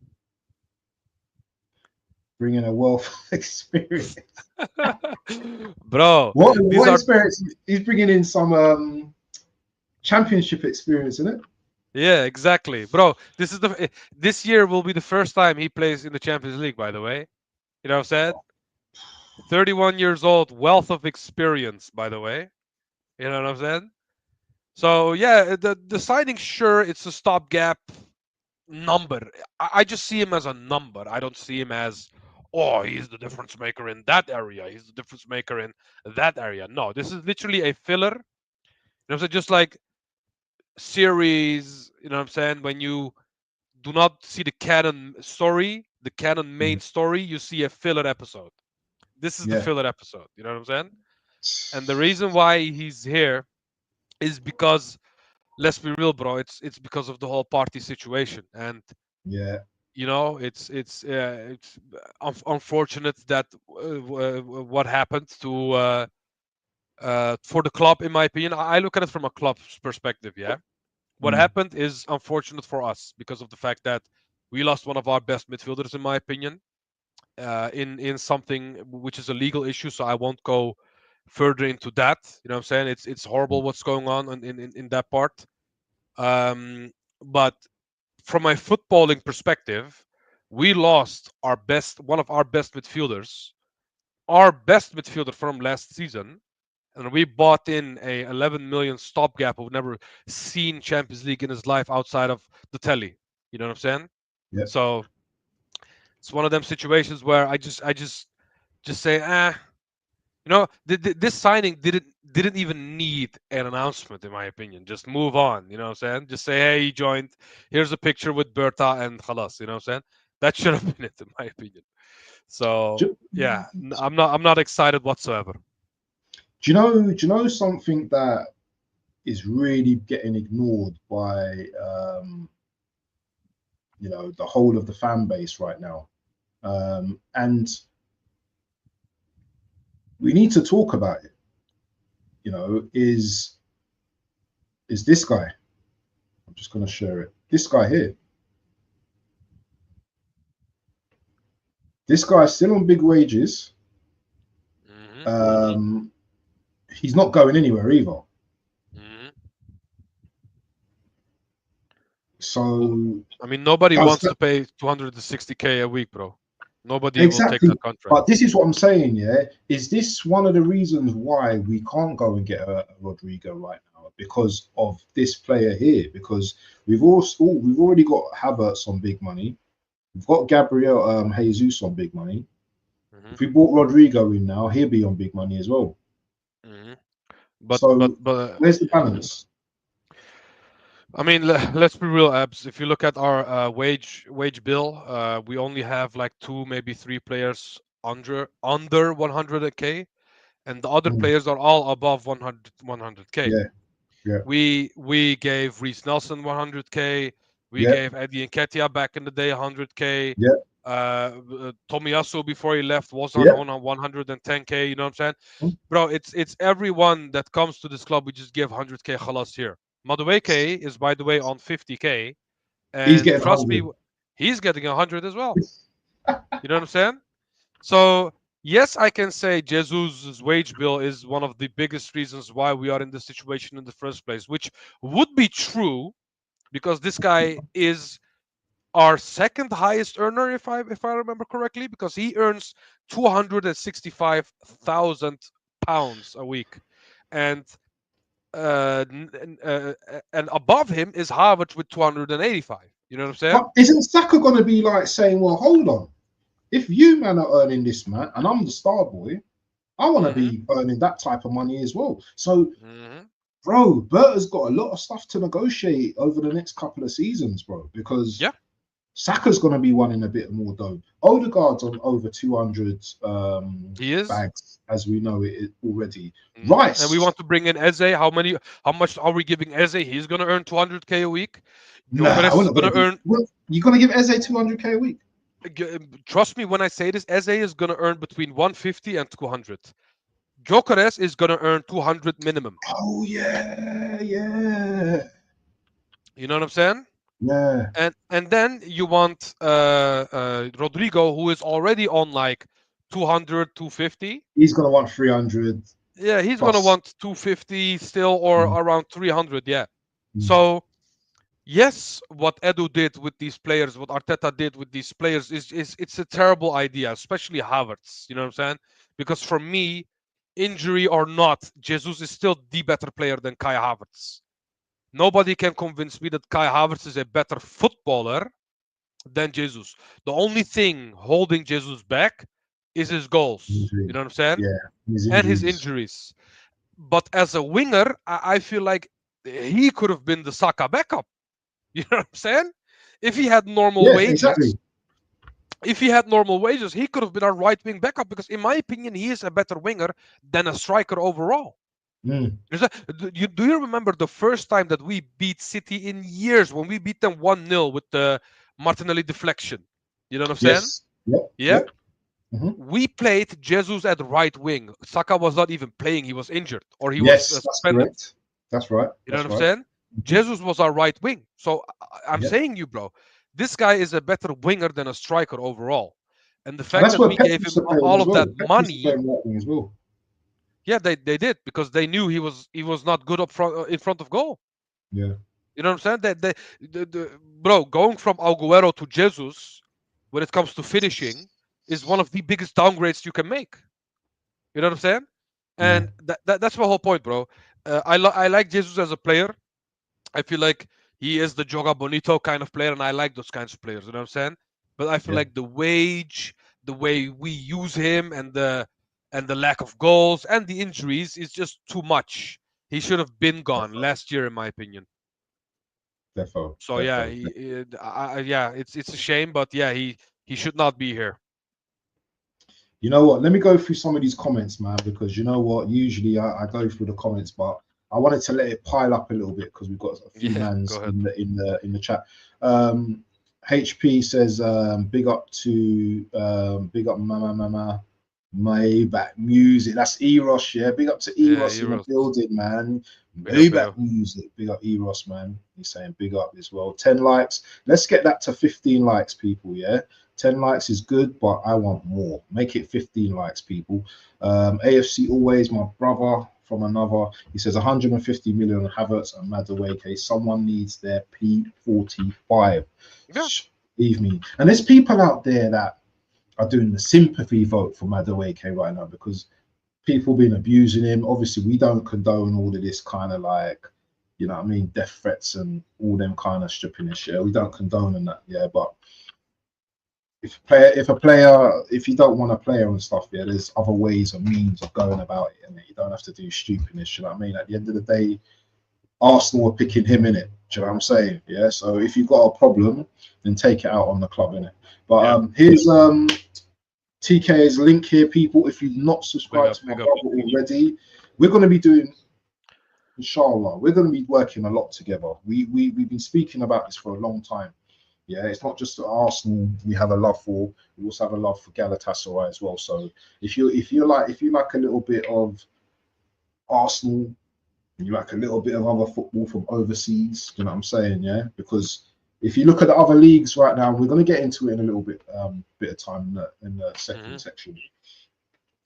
Bringing a wealth of experience. Bro, these What are experience? He's bringing in some championship experience, isn't it? yeah, exactly, bro. This year will be the first time he plays in the Champions League. By the way, you know what I'm saying? 31 years old, wealth of experience. By the way, you know what I'm saying? So yeah, the signing, sure, it's a stopgap number. I just see him as a number. I don't see him as, oh, he's the difference maker in that area. He's the difference maker in that area. No, this is literally a filler. You know what I'm saying? Just like series, you know what I'm saying? When you do not see the canon story, the canon Mm, main story, you see a filler episode. This is the yeah. filler episode. You know what I'm saying? And the reason why he's here is because, let's be real, bro. It's because of the whole party situation, and Yeah. it's unfortunate that what happened to for the club. In my opinion, I look at it from a club's perspective. Yeah, what Mm, happened is unfortunate for us because of the fact that we lost one of our best midfielders, in my opinion, in something which is a legal issue. So I won't go further into that. You know what I'm saying? It's horrible what's going on in that part. Um, but from a footballing perspective, we lost one of our best midfielders, our best midfielder from last season, and we bought in a 11 million stopgap who've never seen Champions League in his life outside of the telly. You know what I'm saying? yeah. So it's one of them situations where I just say, this signing didn't even need an announcement, in my opinion. Just move on. You know what I'm saying? Just say, hey, he joined. Here's a picture with Berta and Khalas. You know what I'm saying? That should have been it, in my opinion. So Do, yeah, I'm not excited whatsoever. do you know something that is really getting ignored by the whole of the fan base right now, and we need to talk about it. Is this guy? I'm just going to share it. This guy here. This guy's still on big wages. Hmm. Um, he's not going anywhere either. Hmm. Well, So I mean, nobody that's wants to pay 260K a week, bro. Nobody will take exactly. that contract. But this is what I'm saying. Yeah, is this one of the reasons why we can't go and get a Rodrigo right now? Because of this player here. Because we've already got Havertz on big money. We've got Gabriel Jesus on big money. Hmm. If we bought Rodrigo in now, he'll be on big money as well. Hmm. But but So but where's the balance? I mean, let's be real, Abs. If you look at our wage bill, we only have like two, maybe three players under 100K, and the other Mm, players are all above 100K. yeah, yeah, We gave Reece Nelson 100K. We yeah, gave Eddie Nketiah back in the day 100K. yeah, Tomiyasu before he left was yeah. on 110K. You know what I'm saying? Mm. Bro, it's everyone that comes to this club. We just give 100K khalas here. Madueke is, by the way, on 50K, He's and getting trust me, 100. he's getting 100 as well. You know what I'm saying? So yes, I can say Jesus' wage bill is one of the biggest reasons why we are in this situation in the first place, which would be true because this guy is our second highest earner, if I remember correctly, because he earns 265,000 pounds a week, and and above him is Harvard with 285. You know what I'm saying? But isn't Saka going to be like saying, well, hold on. If you man are earning this, man, and I'm the star boy, I want to Hmm. be earning that type of money as well. So, Hmm. bro, Berta's got a lot of stuff to negotiate over the next couple of seasons, bro, because Yeah, Saka's going to be wanting a bit more dough. Odegaard's on over 200 he is. bags, as we know it already. And we Rice, want to bring in Eze. How much are we giving Eze? He's gonna earn 200K a week. nah, Gyökeres we're is not going gonna to give. earn. You're going to give Eze 200K a week? Trust me when I say this. Eze is gonna earn between 150 and 200. Gyökeres is gonna earn 200 minimum. Oh, yeah, yeah, You know what I'm saying? yeah. And then you want Rodrigo, who is already on like 200, 250. He's going to want 300 Yeah, he's gonna plus. want 250 still or Mm, around 300. Yeah. mm, So yes, what Edu did with these players, what Arteta did with these players is it's a terrible idea, especially Havertz. You know what I'm saying? Because for me, injury or not, Jesus is still the better player than Kai Havertz. Nobody can convince me that Kai Havertz is a better footballer than Jesus. The only thing holding Jesus back is his goals. You injury. know what I'm saying? Yeah, his And his injuries. injuries. But as a winger, I feel like he could have been the Saka backup. You know what I'm saying? If he had normal Yeah, wages, exactly. he could have been our right wing backup because, in my opinion, he is a better winger than a striker overall. Mm. Do you remember the first time that we beat City in years when we beat them 1-0 with the Martinelli deflection? You know what I'm saying? Yes. Yep. Yeah. Yep. Hmm. We played Jesus at right wing. Saka was not even playing; he was injured or he was Yes, that's suspended. correct. That's right. You know what That's I'm right. saying? Hmm. Jesus was our right wing. So I'm Yep. saying you, bro, this guy is a better winger than a striker overall. And the And fact that's that where we Pep gave used him to play him all as of that well. Pep used to play money, him right wing as well. yeah, they did because they knew he was not good up front in front of goal. Yeah. You know what I'm saying? Bro, going from Aguero to Jesus when it comes to finishing is one of the biggest downgrades you can make. You know what I'm saying? Yeah. And that's my whole point, bro. I like Jesus as a player. I feel like he is the Joga Bonito kind of player, and I like those kinds of players. You know what I'm saying? But I feel Yeah. like the way we use him, and the lack of goals and the injuries is just too much. He should have been gone Defo. last year, in my opinion. Defo. So yeah, Defo. yeah, it's a shame, but yeah, he should not be here. You know what? Let me go through some of these comments, man, because you know what? Usually I go through the comments, but I wanted to let it pile up a little bit because we've got a few Yeah, go mans ahead. in the chat. Um, HP says, big up mama Maybach music. That's Eros, yeah. Big up to Yeah, Eros in the Euros. building, man. Big up, big Maybach up. music. Big up Eros, man. He's saying big up as well. 10 likes. Let's get that to 15 likes, people, yeah. 10 likes is good, but I want more. Make it 15 likes, people. AFC always, my brother from another. He says 150 million Havertz and Madueke. Someone needs their P45. Yeah. Leave me. And there's people out there that are doing the sympathy vote for Madueke right now because people been abusing him. Obviously, we don't condone all of this kind of like, you know what I mean, death threats and all them kind of stripping and shit. We don't condone that, yeah. But if you don't want a player and stuff, yeah, there's other ways and means of going about it, and you don't have to do stupidness. You know what I mean? At the end of the day, Arsenal are picking him in it. Do you know what I'm saying? Yeah. So if you've got a problem, then take it out on the club in it. But Yeah. here's TK's link here, people. If you've not Big subscribed up, to my big up. brother already, we're going to be doing, inshallah, we're going to be working a lot together. We've been speaking about this for a long time. Yeah, it's not just Arsenal we have a love for. We also have a love for Galatasaray as well. So if you like a little bit of Arsenal and you like a little bit of other football from overseas, you know what I'm saying? Yeah, because if you look at the other leagues right now, we're going to get into it in a little bit of time in the second Hmm. section.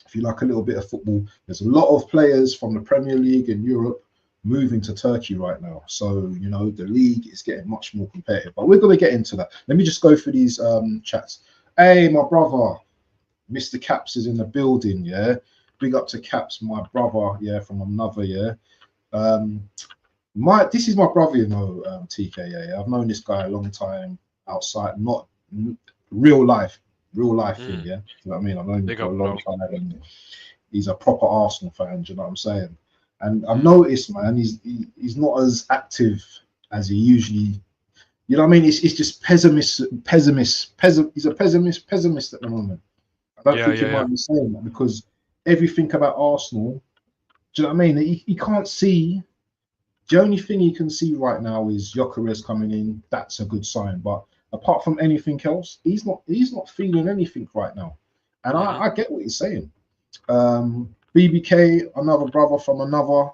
If you like a little bit of football, there's a lot of players from the Premier League in Europe moving to Turkey right now. So, you know, the league is getting much more competitive. But we're going to get into that. Let me just go through these chats. Hey, my brother, Mr. Caps is in the building, yeah? Big up to Caps, my brother, yeah, from another, yeah? Um, this is my brother, you know, TKA. I've known this guy a long time outside, not real life, real life thing, Mm. yeah? You know what I mean? I've known him Big for up, a long bro. time and he's a proper Arsenal fan. Do you know what I'm saying? And I've Mm. noticed, man, he's not as active as he usually. You know what I mean? It's just he's a pessimist at the moment. I don't Yeah, think he yeah, yeah. might be saying that because everything about Arsenal. Do you know what I mean? He can't see. The only thing he can see right now is Gyökeres coming in. That's a good sign. But apart from anything else, he's not feeling anything right now. And Hmm. I get what he's saying. BBK, another brother from another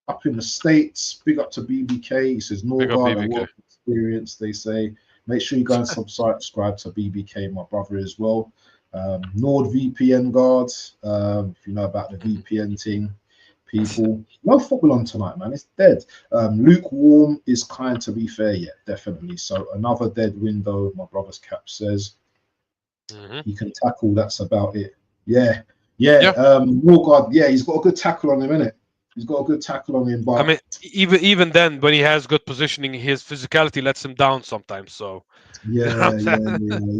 up in the States. Big up to BBK. He says, Big up, Norgard, a BBK. work experience. They say, make sure you go and subscribe to BBK, my brother, as well. NordVPN guards, if you know about the VPN thing, people. No football on tonight, man. It's dead. Lukewarm is kind to be fair, yeah, definitely. So another dead window, my brother's cap says. Hmm. He can tackle. That's about it. Yeah, yeah. Yeah. Norgard, yeah, he's got a good tackle on him, innit? He's got a good tackle on him, I but mean, even then, when he has good positioning, his physicality lets him down sometimes. So, you know what yeah, I'm yeah, saying? yeah.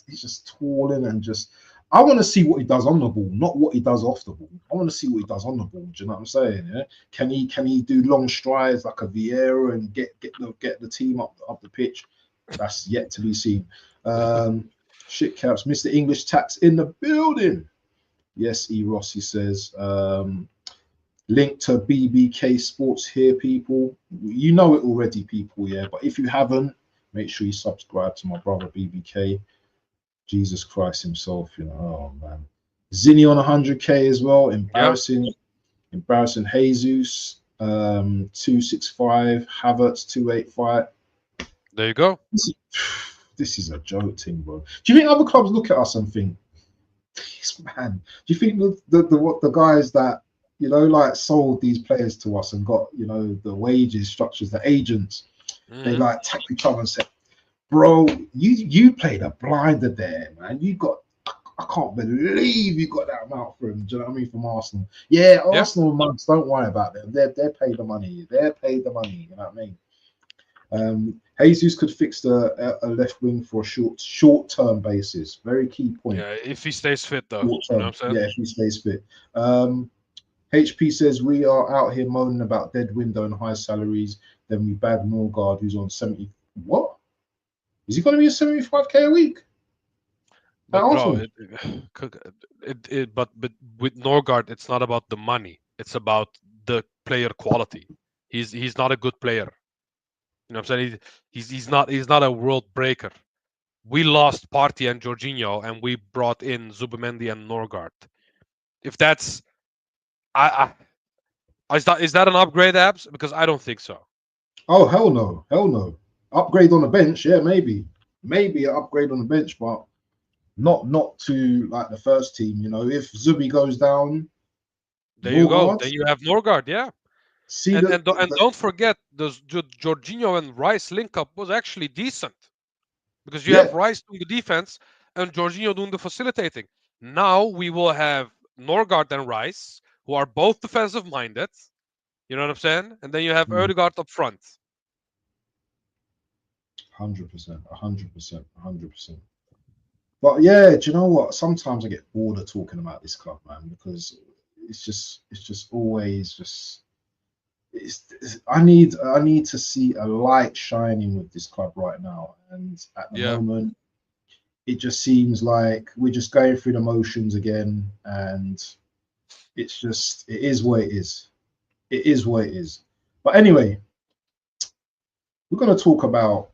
He's just tall and just. I want to see what he does on the ball, not what he does off the ball. I want to see what he does on the ball. Do you know what I'm saying? Yeah. Can he do long strides like a Vieira and get the team up the pitch? That's yet to be seen. Um, Shit caps, Mr. English tax in the building. Yes, E. Rossi says. Link to BBK Sports here, people. You know it already, people, yeah. But if you haven't, make sure you subscribe to my brother BBK. Jesus Christ himself, you know. Oh man. Zinni on 100k as well. Yeah, Embarrassing Jesus. 265. Havertz 285. there you go. This is, this is a joke thing, bro. Do you think other clubs look at us and think, this man? Do you think the guys that like sold these players to us and got the wages structures, the agents, they Hmm. like tap each other and say, bro, you played a blinder there, man. You got I can't believe you got that amount for him. Do you know what I mean? From Arsenal. Yeah, Yeah, Arsenal months, don't worry about them. They're paid the money. They're paid the money. You know what I mean? Jesus could fix a left wing for a short term basis. Very key point. yeah. If he stays fit, though, Short you know term. what I'm saying? Yeah, if he stays fit. HP says we are out here moaning about dead window and high salaries. Then we bag Norgard, who's on 70. What? Is he going to be a 75k a week at But bro, Arsenal? but with Norgard, it's not about the money. It's about the player quality. He's not a good player. You know what I'm saying? He's not a world breaker. We lost Partey and Jorginho, and we brought in Zubimendi and Norgard. If that's is that an upgrade, abs? Because I don't think so. Oh hell no, hell no. Upgrade on the bench, yeah, maybe an upgrade on the bench, but not to like the first team. If Zubi goes down, There you go. Norgard, Then you have Norgard, yeah. see And the, and do- and don't forget the Jorginho and Rice link up was actually decent because you yeah, have Rice doing the defense and Jorginho doing the facilitating. Now we will have Norgard and Rice, who are both defensive minded. You know what I'm saying? And then you have 100%, Odegaard up front. 100%, 100%, 100%. But yeah, do you know what? Sometimes I get bored of talking about this club, man, because it's just always just I need to see a light shining with this club right now, and at the Yeah, moment it just seems like we're just going through the motions again, and it is what it is. It is what it is. But anyway, we're going to talk about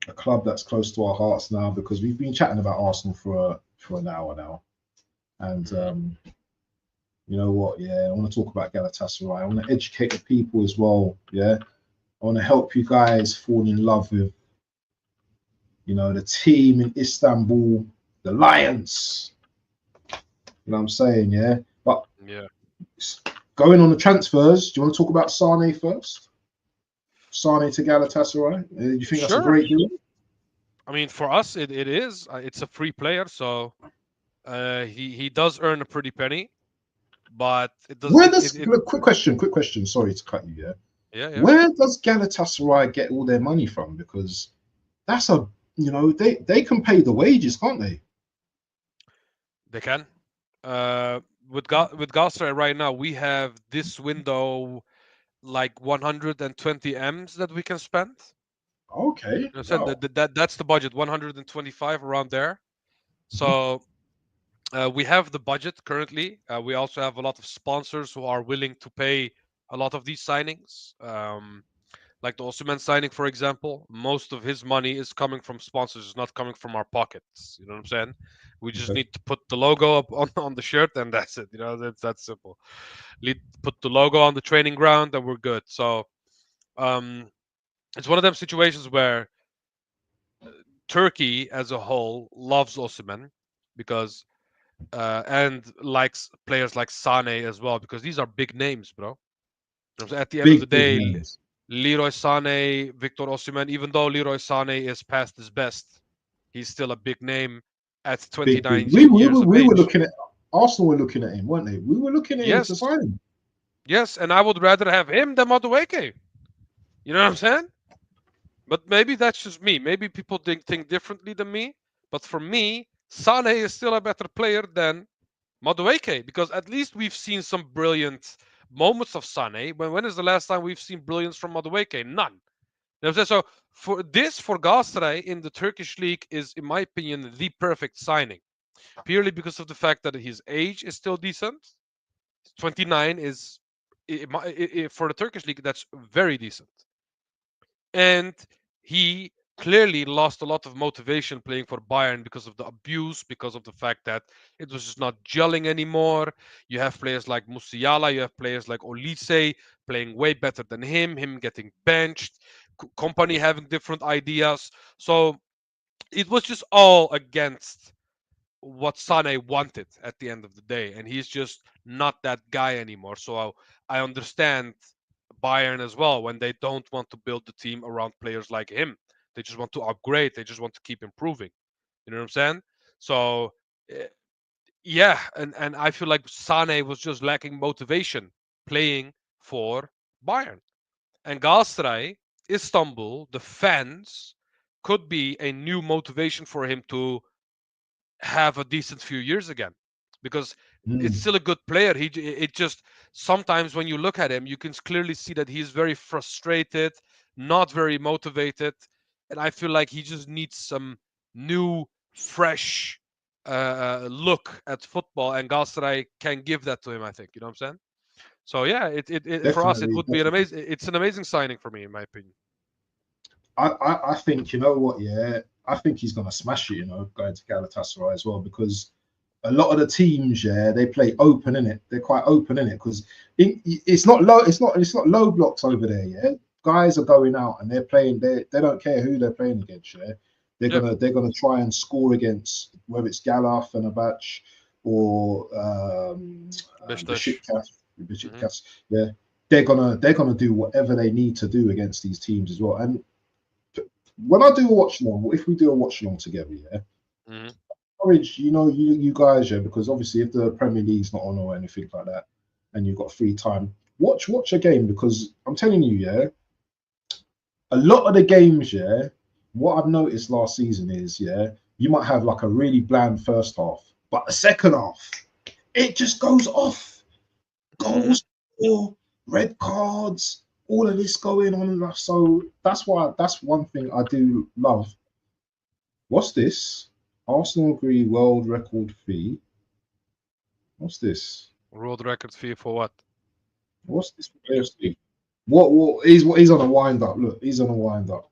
a club that's close to our hearts now because we've been chatting about Arsenal for an hour now, and hmm, you know what? Yeah, I want to talk about Galatasaray. I want to educate the people as well. Yeah, I want to help you guys fall in love with the team in Istanbul, the Lions. You know what I'm saying? Yeah, but yeah, going on the transfers, do you want to talk about Sane first? Sane to Galatasaray. Do you think that's a sure. great deal? I mean, for us, it is. It's a free player, so he does earn a pretty penny, but it does Where it does it, it look, quick question. Sorry to cut you. Yeah, yeah, yeah. where does Galatasaray get all their money from? Because that's a they can pay the wages, can't they? They can. With Galatasaray right now, we have this window like 120 m's that we can spend. Okay, You know, saying wow, that's the budget, 125 around there. So we have the budget currently. We also have a lot of sponsors who are willing to pay a lot of these signings. Like the Osimhen signing, for example, most of his money is coming from sponsors, it's not coming from our pockets. You know what I'm saying? We just okay, need to put the logo up on the shirt, and that's it. That's that simple. Put the logo on the training ground, and we're good. So um, it's one of them situations where Turkey as a whole loves Osimhen because and likes players like Sane as well because these are big names, bro. At the end of the big day, names. Leroy Sane, Victor Osimhen, even though Leroy Sane is past his best, he's still a big name at Big. 29 We years of we were age. looking at Arsenal were looking at him, weren't they? We were looking at him to Yes, sign him. yes, and I would rather have him than Madueke. You know what I'm saying? But maybe that's just me. Maybe people think differently than me. But for me, Sane is still a better player than Madueke because at least we've seen some brilliant moments of Sane. When is the last time we've seen brilliance from Madueke? None. You know what I'm saying? So for Galatasaray in the Turkish league is, in my opinion, the perfect signing. Purely because of the fact that his age is still decent. 29 is for the Turkish league, that's very decent. And he clearly lost a lot of motivation playing for Bayern because of the abuse, because of the fact that it was just not gelling anymore. You have players like Musiala, you have players like Olise playing way better than him getting benched, company having different ideas. So it was just all against what Sane wanted at the end of the day, and he's just not that guy anymore. So I understand Bayern as well when they don't want to build the team around players like him. They just want to upgrade. They just want to keep improving. You know what I'm saying? So eh, yeah, and I feel like Sane was just lacking motivation playing for Bayern. And Galatasaray, Istanbul, the fans could be a new motivation for him to have a decent few years again, because it's Mm. still a good player. It just sometimes when you look at him, you can clearly see that he's very frustrated, not very motivated, and I feel like he just needs some new, fresh look at football, and Galatasaray can give that to him. I think, you know what I'm saying. So yeah, it for us it Definitely, would be an definitely. amazing. It's an amazing signing for me, in my opinion. I think you know what, yeah. I think he's gonna smash it, going to Galatasaray as well because a lot of the teams, yeah, they play open in it. They're quite open in it because it's not low. It's not low blocks over there. Yeah, guys are going out and they're playing. They don't care who they're playing against. Yeah, Yeah, they're gonna try and score against whether it's Galaf and Abach or Beşiktaş. Besiktas. Hmm. Besiktas. Yeah, they're gonna do whatever they need to do against these teams as well. And when I do a watch along, if we do a watch along together, yeah, Hmm. encourage you guys, yeah, because obviously if the Premier League's not on or anything like that, and you've got free time, watch a game because I'm telling you, yeah, a lot of the games, yeah, what I've noticed last season is, yeah, you might have like a really bland first half, but the second half, it just goes off, Hmm. goals or red cards, all of this going on and that. So that's one thing I do love. What's this? Arsenal agree world record fee. What's this? World record fee for what? What's this for AFC? What he's on a wind up. Look, he's on a wind up.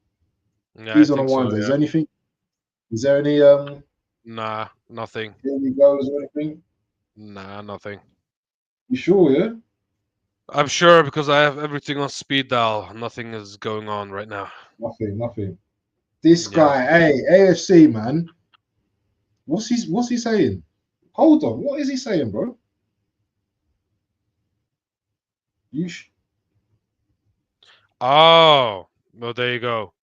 Yeah, I He's on a think wind so. up. Yeah. Is there any Nah, nothing. early goals or anything? Nah, nothing. You sure, yeah? I'm sure because I have everything on speed dial. Nothing is going on right now. Nothing, nothing. This Yeah. guy, hey, AFC man, what's he saying? Hold on, what is he saying, bro? You sh- Oh, well, there you go.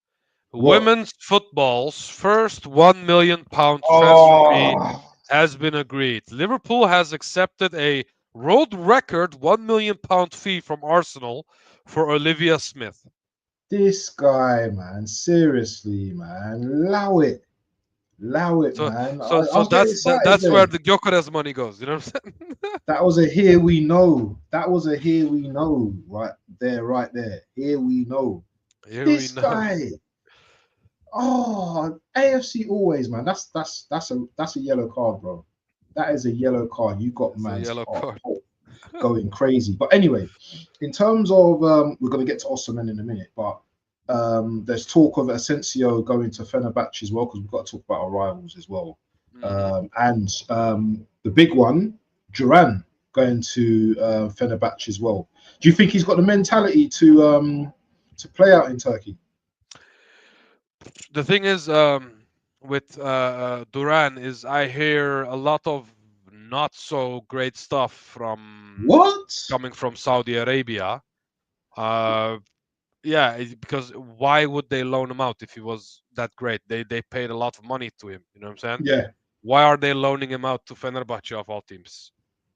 what? Women's football's first £1 million transfer fee Oh, has been agreed. Liverpool has accepted a world record £1 million fee from Arsenal for Olivia Smith. this guy, man. Seriously, man. Allow it, So, man. so, I so was getting that's excited that's where then. the Gyökeres money goes. You know what I'm saying? That was a here we know. That was a here we know right there, right there. Here we know. Here we This know. guy. Oh, AFC always, man. That's a yellow card, bro. That is a yellow card. You got It's a man's yellow heart card. going crazy. But anyway, in terms of we're gonna get to Osimhen in a minute, but there's talk of Asensio going to Fenerbahce as well because we've got to talk about our rivals as well. Hmm. And the big one, Duran going to Fenerbahce as well. Do you think he's got the mentality to play out in Turkey? The thing is, with Duran, is I hear a lot of not so great stuff from What? coming from Saudi Arabia. Uh, yeah, because why would they loan him out if he was that great? They paid a lot of money to him. You know what I'm saying? Yeah, Why are they loaning him out to Fenerbahce of all teams?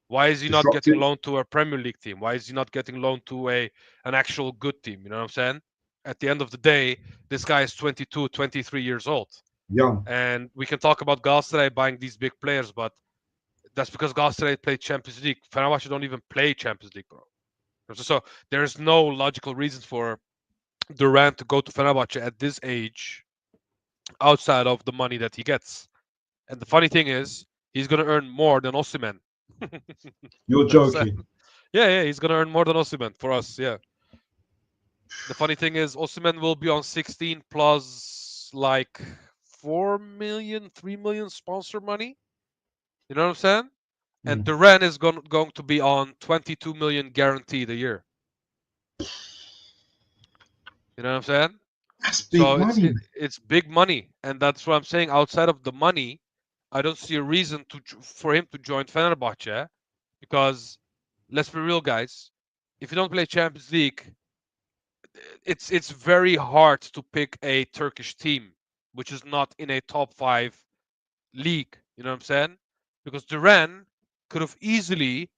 Why is he not getting disruptive, loaned to a Premier League team? Why is he not getting loaned to an actual good team? You know what I'm saying? At the end of the day, this guy is 22, 23 years old. young. And we can talk about Galatasaray buying these big players, but that's because Galatasaray played Champions League. Fenerbahce don't even play Champions League, bro. So there's no logical reason for Durant to go to Fenerbahce at this age outside of the money that he gets. And the funny thing is, he's going to earn more than Osimhen. You You're know what I'm saying? joking. Yeah, yeah, he's gonna earn more than Osimhen for us. Yeah. The funny thing is, Osimhen will be on 16 plus like 4 million, 3 million sponsor money. You know what I'm saying? And Mm. Duran is going to be on 22 million guaranteed a year. You know what I'm saying? That's big So money, man. it's big money, and that's what I'm saying. Outside of the money, I don't see a reason for him to join Fenerbahce because let's be real, guys. If you don't play Champions League, it's very hard to pick a Turkish team which is not in a top 5 league. You know what I'm saying? Because Duran could have easily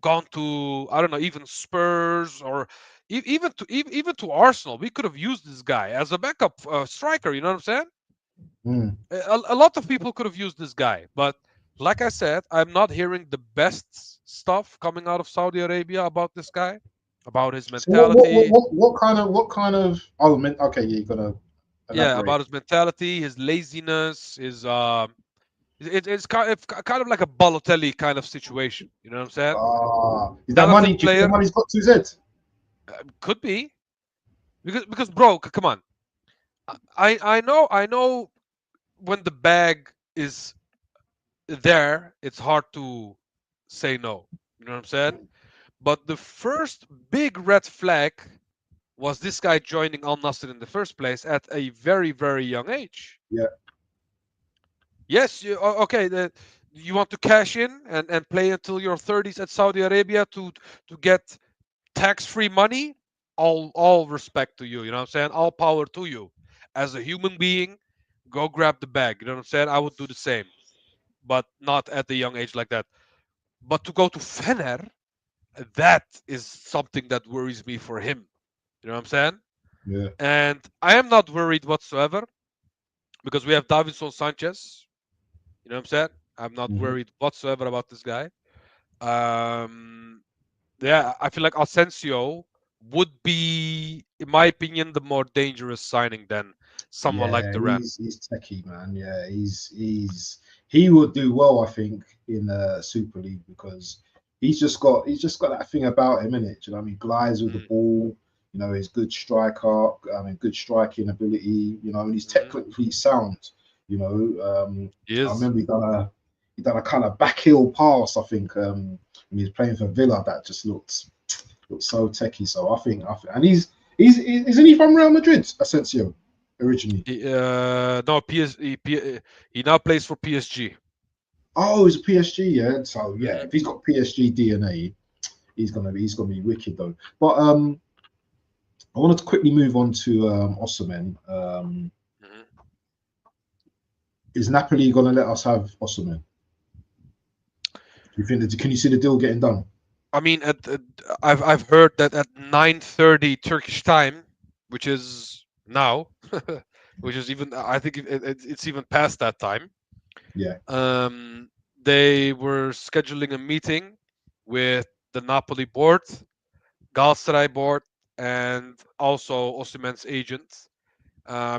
gone to, I don't know, even Spurs or even to Arsenal. We could have used this guy as a backup striker. You know what I'm saying? Mm. A lot of people could have used this guy, but like I said, I'm not hearing the best stuff coming out of Saudi Arabia about this guy, about his So what mentality. what kind of oh man, okay, yeah, you're gonna Yeah, elaborate. about his mentality, his laziness, his it's kind of like a Balotelli kind of situation. You know what I'm saying? Is that money? Talented Do you think the player, money's got to his head? could be because bro, come on. I know when the bag is there, it's hard to say no. You know what I'm saying? But the first big red flag was this guy joining Al Nassr in the first place at a very, very young age. Yeah. Yes, okay. You want to cash in and play until your 30s at Saudi Arabia to get tax-free money? All respect to you. You know what I'm saying? All power to you. As a human being, go grab the bag. You know what I'm saying? I would do the same, but not at the young age like that. But to go to Fener, that is something that worries me for him. You know what I'm saying? Yeah. And I am not worried whatsoever because we have Davinson Sanchez. You know what I'm saying? I'm not Hmm. worried whatsoever about this guy. Um, yeah, I feel like Asensio would be, in my opinion, the more dangerous signing than someone like Yeah, Duran. he's techie, man. Yeah, he would do well, I think, in the Super League because he's just got that thing about him, innit? You know, what I mean, glides with the Mm, ball. You know, he's good striker. I mean, good striking ability. You know, and he's mhm. technically sound. You know, He I is. remember he done a kind of backheel pass. I think when he was playing for Villa, that just looked so techie. So I think, and he's isn't he from Real Madrid, Asensio, originally? No, he now plays for PSG. Oh, he's a PSG, yeah. So yeah, Hmm. if he's got PSG DNA, he's gonna be wicked though. But I wanted to quickly move on to Osimhen. Hmm. Is Napoli gonna let us have Osimhen? Do you think that can you see the deal getting done? I mean, I've heard that at 9:30 Turkish time, which is now, which is even I think it's even past that time. Yeah, Um, they were scheduling a meeting with the Napoli board, Galatasaray board, and also Osimhen's agent,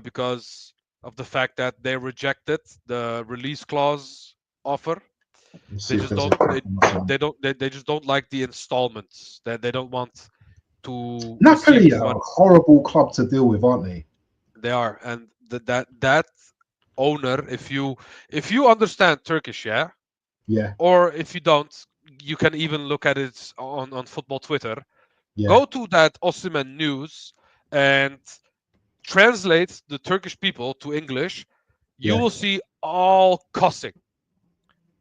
because of the fact that they rejected the release clause offer. let's They see if just there's a don't crack they on Osimhen. they don't they just don't like the installments. They don't want to receive Napoli the are money. a horrible club to deal with, aren't they? They are, and that owner, if you understand Turkish, yeah, Yeah, or if you don't, you can even look at it on football Twitter. yeah, Go to that Osimhen news and translate the Turkish people to English. You yeah, will see all cussing.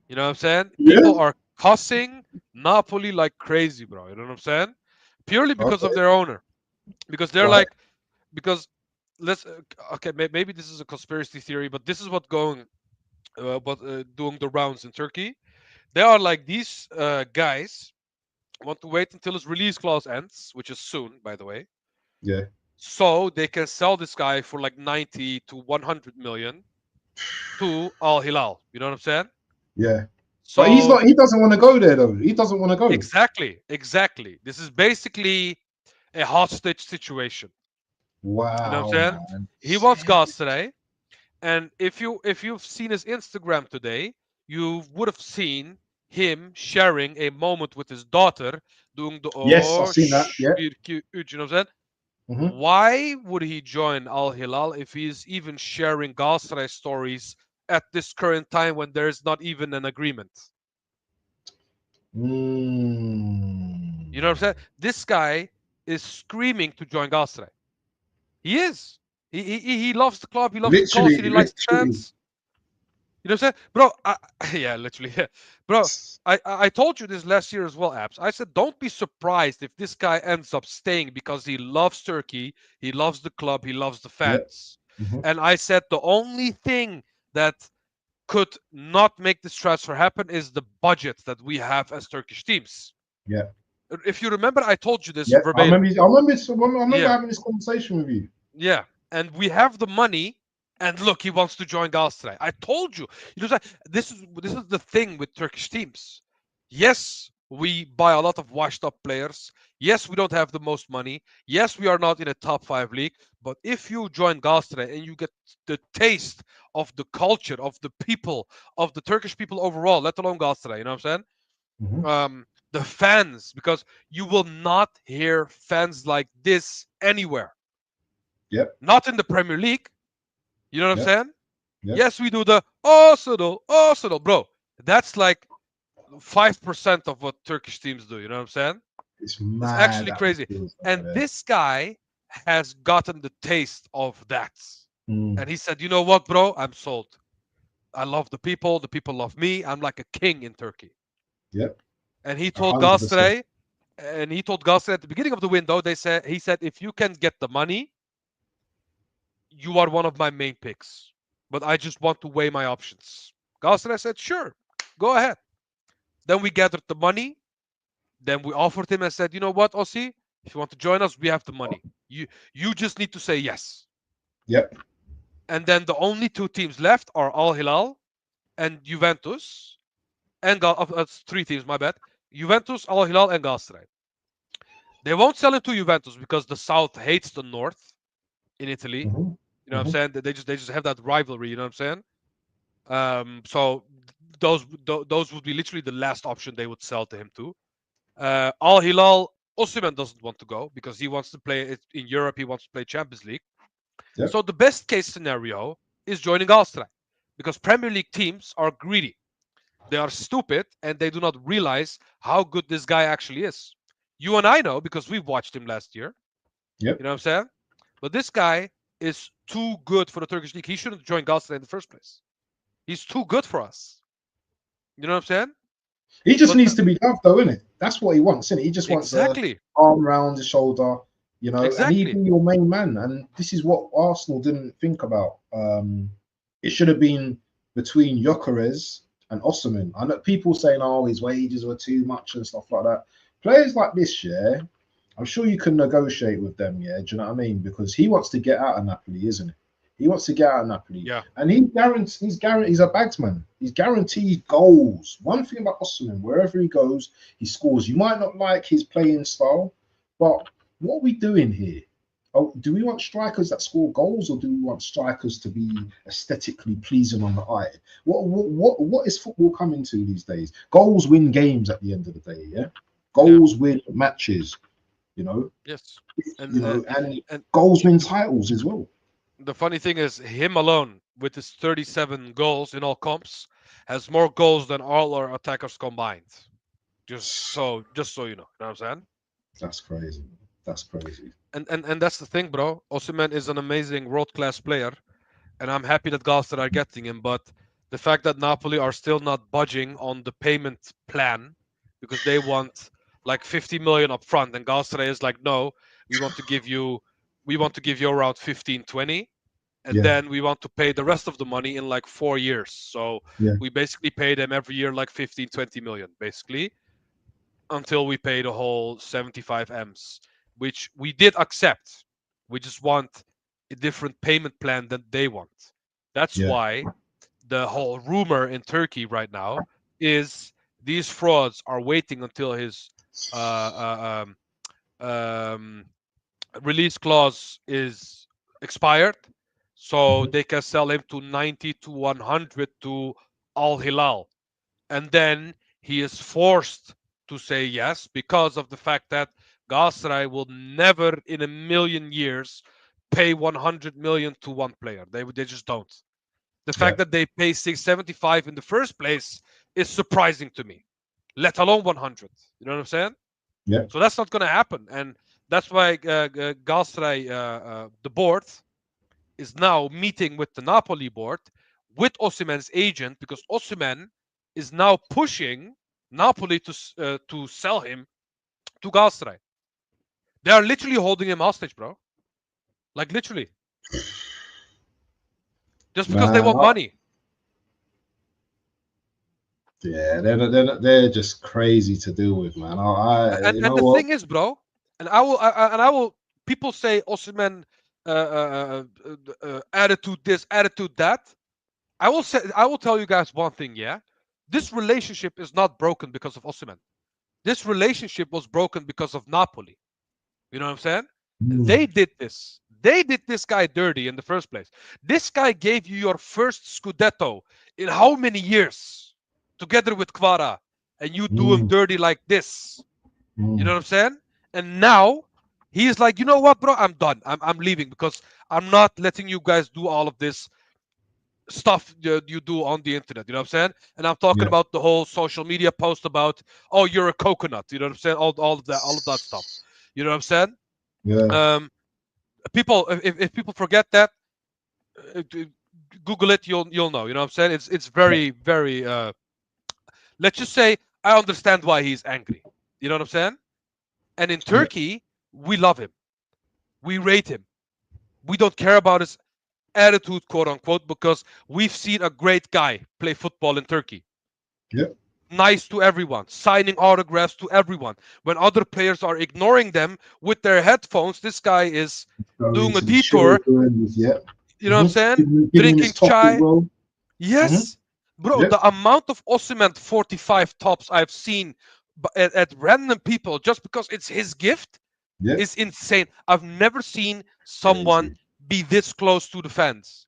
You know what I'm saying? yeah. People are cussing Napoli like crazy, bro. You know what I'm saying? Purely because of Okay, their owner. Because they're right. like, because let's okay, maybe this is a conspiracy theory, but this is what going, but doing the rounds in Turkey. They are like these guys want to wait until his release clause ends, which is soon, by the way, Yeah, so they can sell this guy for like 90 to 100 million to Al Hilal. You know what I'm saying? yeah. But he's So not. He doesn't want to go there though. He doesn't want to go. exactly. This is basically a hostage situation. You know what I'm Wow, saying? man. He wants gas today, and if you've seen his Instagram today, you would have seen him sharing a moment with his daughter doing the Yes, I've oh seen that. Yeah. 1, 2, 3, you know what I'm saying? Hmm. Why would he join Al Hilal if he's even sharing Galatasaray stories at this current time when there's not even an agreement? You know what I'm saying? Mm. This guy is screaming to join Galatasaray. He is. He loves the club. He loves the culture. Literally, He likes the literally. fans. You know what I'm saying, bro? Yeah, literally, yeah. Bro. I told you this last year as well, Abs. I said don't be surprised if this guy ends up staying because he loves Turkey, he loves the club, he loves the Yeah. fans. Hmm. And I said the only thing that could not make this transfer happen is the budget that we have as Turkish teams. Yeah. If you remember, I told you this Yeah. I verbatim. remember. I remember Yeah, having this conversation with you. yeah, and we have the money. And look, he wants to join Galatasaray. I told you. You know, this is the thing with Turkish teams. Yes, we buy a lot of washed-up players. Yes, we don't have the most money. Yes, we are not in a top 5 league. But if you join Galatasaray and you get the taste of the culture, of the people, of the Turkish people overall, let alone Galatasaray, you know what I'm saying? Hmm. The fans, because you will not hear fans like this anywhere. Yep. Not in the Premier League. You know what I'm Yep. saying? Yep. Yes, we do the Arsenal, Arsenal, bro. That's like 5% of what Turkish teams do. You know what I'm saying? It's It's mad actually that it crazy. feels like And that. this guy has gotten the taste of that. Mm. And he said, you know what, bro? I'm sold. I love the people. The people love me. I'm like a king in Turkey. Yep. And he told 100%. Galatasaray, at the beginning of the window, he said, if you can get the money, you are one of my main picks. But I just want to weigh my options. Galatasaray said, sure, go ahead. Then we gathered the money. Then we offered him and said, you know what, Ossi, if you want to join us, we have the money. You just need to say yes. Yep. And then the only two teams left are Al Hilal and Juventus. And three teams, my bad. Juventus, Al Hilal, and Galatasaray. They won't sell him to Juventus because the South hates the North in Italy. Hmm. You know what I'm Hmm. saying? They just have that rivalry. You know what I'm saying? So those would be literally the last option they would sell to him to. Al Hilal, Osimhen doesn't want to go because he wants to play in Europe. He wants to play Champions League. Yep. So the best case scenario is joining Galatasaray because Premier League teams are greedy. They are stupid and they do not realize how good this guy actually is. You and I know because we've watched him last year. You Yep. know what I'm saying? But this guy is too good for the Turkish league. He shouldn't join Galatasaray in the first place. He's too good for us. You know what I'm saying? He just But needs to be loved, though, innit? That's what he wants, innit? He just wants a exactly, arm round his shoulder, and he'd exactly. be your main man. And this is what Arsenal didn't think about. It should have been between Gyökeres and Osimhen. I know people saying, "Oh, his wages were too much" and stuff like that. Players like this, yeah, I'm sure you can negotiate with them, yeah. Do you know what I mean? Because he wants to get out of Napoli, isn't it? He wants to get out of Napoli, Yeah, and he's a bagsman. He's guaranteed goals. One thing about Osimhen, wherever he goes, he scores. You might not like his playing style, but what are we doing here? Oh, do we want strikers that score goals, or do we want strikers to be aesthetically pleasing on the eye? What is football coming to these days? Goals win games at the end of the day. Yeah, yeah, goals win matches. You know, yes. And and and goals win the titles as well. the funny thing is, him alone with his 37 goals in all comps has more goals than all our attackers combined. Just so you know what I'm saying? That's crazy. That's crazy. And that's the thing, bro. Osimhen is an amazing world class player, and I'm happy that Galatasaray are getting him. But the fact that Napoli are still not budging on the payment plan because they want like 50 million up front, and Galatasaray is like, no, we want to give you, we want to give you around 15, 20, and Yeah, then we want to pay the rest of the money in like 4 years. So yeah, we basically pay them every year like 15, 20 million, basically, until we pay the whole 75 M's, which we did accept. We just want a different payment plan than they want. That's yeah, why the whole rumor in Turkey right now is these frauds are waiting until his uh, um, release clause is expired, so mhm, they can sell him to 90 to 100 to Al Hilal, and then he is forced to say yes because of the fact that Galatasaray will never in a million years pay 100 million to one player. They just don't. The Yeah, fact that they pay 675 in the first place is surprising to me, let alone 100. You know what I'm saying? yeah, So that's not going to happen, and that's why Galatasaray, the board, is now meeting with the Napoli board with Osimhen's agent because Osimhen is now pushing Napoli to sell him to Galatasaray. They are literally holding him hostage, bro. Like literally, just because they man. want money. Yeah, they're just crazy to deal with, man. And You and know the what? thing is, bro, and I will. People say Osimhen attitude this, attitude that. I will tell you guys one thing. Yeah, this relationship is not broken because of Osimhen. This relationship was broken because of Napoli. You know what I'm saying? Mm, They did this. They did this guy dirty in the first place. This guy gave you your first Scudetto in how many years? Together with Kvara. And you do him mm, dirty like this. You know mm. what I'm saying? And now he's like, you know what, bro? I'm done. I'm leaving because I'm not letting you guys do all of this stuff you do on the internet. You know what I'm saying? And I'm talking Yeah, about the whole social media post about, oh, you're a coconut. You know what I'm saying? All of that stuff. You know what I'm saying? yeah, Um, people, if people forget that, Google it. You'll know. You know what I'm saying? It's yeah, very very. Let's just say I understand why he's angry. You know what I'm saying? And in yeah, Turkey, we love him. We rate him. We don't care about his attitude, quote unquote, because we've seen a great guy play football in Turkey. yeah. Nice to everyone, signing autographs to everyone. When other players are ignoring them with their headphones, this guy is Going doing a to the detour. children, yeah. You know what I'm saying? Giving him his Drinking top as chai. well. Hmm. Yes, bro. Yeah, The amount of Osimhen 45 tops I've seen at random people just because it's his gift yeah. is insane. I've never seen someone Crazy. be this close to the fans.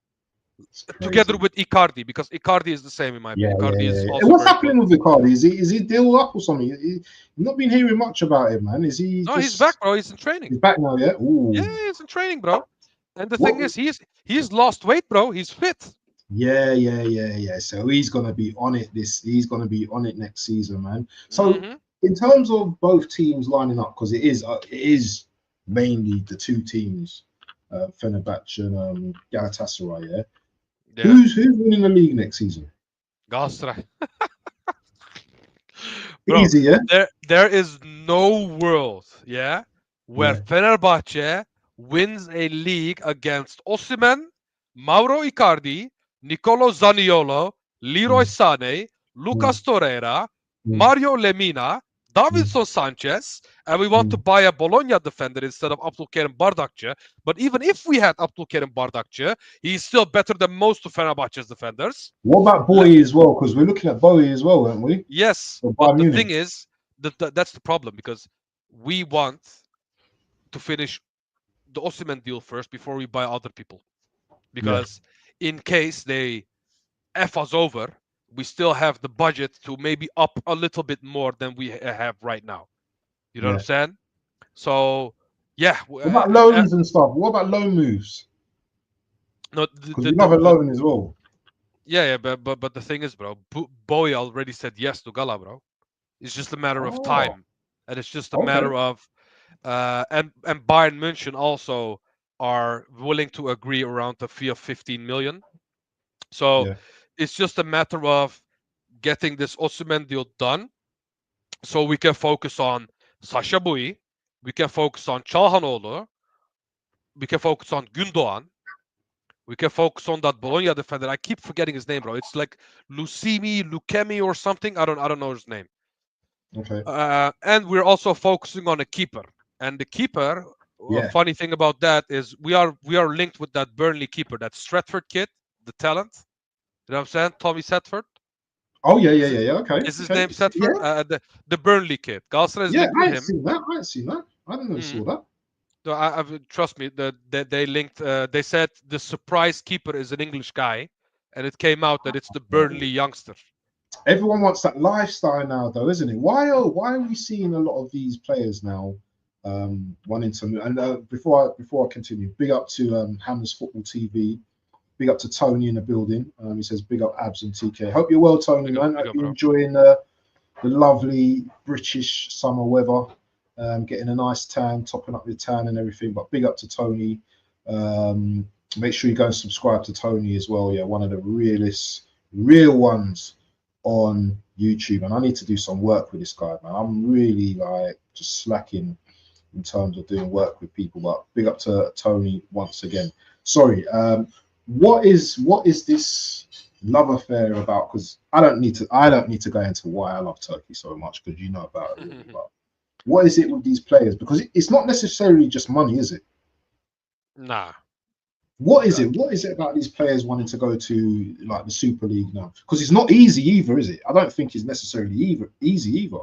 It's Together crazy. with Icardi, because Icardi is the same in my Yeah, opinion. yeah, Icardi yeah, is yeah. And also what's very close. happening with Icardi? Is he deal up or something? You've not been hearing much about him, man. Is he No, he's back, just bro. He's in training. he's back now? Yeah. Yeah, Ooh. he's in training, bro. And the thing What? is, he's lost weight, bro. He's fit. Yeah, yeah, yeah, yeah. So he's gonna be on it. He's gonna be on it next season, man. So Hmm. in terms of both teams lining up, because it is mainly the two teams, Fenerbahce and Galatasaray. Yeah. Yeah, Who's winning the league next season? Galatasaray. Bro, Easy, yeah. there is no world, yeah, where Yeah. Fenerbahce wins a league against Osimhen, Mauro Icardi, Nicolo Zaniolo, Leroy Mm, Sané, mm, Lucas Torreira, mm, Mario Lemina, mm, Davinson Sanchez, and we want to mm. buy a Bologna defender instead of Abdülkerim Bardakçı. But even if we had Abdülkerim Bardakçı, he's still better than most of Fenerbahce's defenders. What about Le- Bowie as well? Because we're looking at Bowie as well, aren't we? Yes, For but Bayern the Munich. thing is that's the problem because we want to finish the Osimhen deal first before we buy other people. Yeah, Because in case they f us over, we still have the budget to maybe up a little bit more than we have right now. You know what I'm yeah. saying? So yeah, What about loans and stuff? What about loan moves? no, Because we love a loan as well. yeah, yeah, but the thing is, bro, Bowie already said yes to Gala, bro. It's just a matter of Oh, time, and it's just a okay. matter of and Bayern München also are willing to agree around the fee of 15 million. So Yeah, it's just a matter of getting this Osimhen deal done, so we can focus on Sasha Bowie, we can focus on Çalhanoğlu, we can focus on Gündoğan, we can focus on that Bologna defender. I keep forgetting his name, bro. It's like Lucemi or something. I don't know his name. okay. And we're also focusing on a keeper. And the keeper, a Yeah. funny thing about that is we are linked with that Burnley keeper, that Stratford kid, the talent. You know what I'm saying? Tommy Setford. Oh, yeah, yeah, Is it, yeah, yeah. Okay, is his okay. name Setford? Yeah, The Burnley kid. Galatasaray is yeah. linked I with ain't him. seen that. I ain't seen that. I didn't know Mhm. saw that. So trust me, they linked. They said the surprise keeper is an English guy, and it came out that it's the Oh. Burnley youngster. everyone wants that lifestyle now, though, isn't it? Why are we seeing a lot of these players now wanting to move? And before I continue, big up to Hammers Football TV. Big up to Tony in the building. He says big up Abs and TK. Hope you're well, Tony, man. Big Hope up, you're bro. enjoying the lovely British summer weather, getting a nice tan, topping up your tan and everything. But big up to Tony. Make sure you go and subscribe to Tony as well. Yeah, one of the real ones on YouTube. And I need to do some work with this guy, man. I'm really like just slacking in terms of doing work with people. But big up to Tony once again. Sorry. What is this love affair about? Because I don't need to go into why I love Turkey so much, because you know about it already. But what is it with these players? Because it's not necessarily just money, is it? Nah. What is it? What is it about these players wanting to go to like the Super League now? Because it's not easy either, is it? I don't think it's necessarily easy either.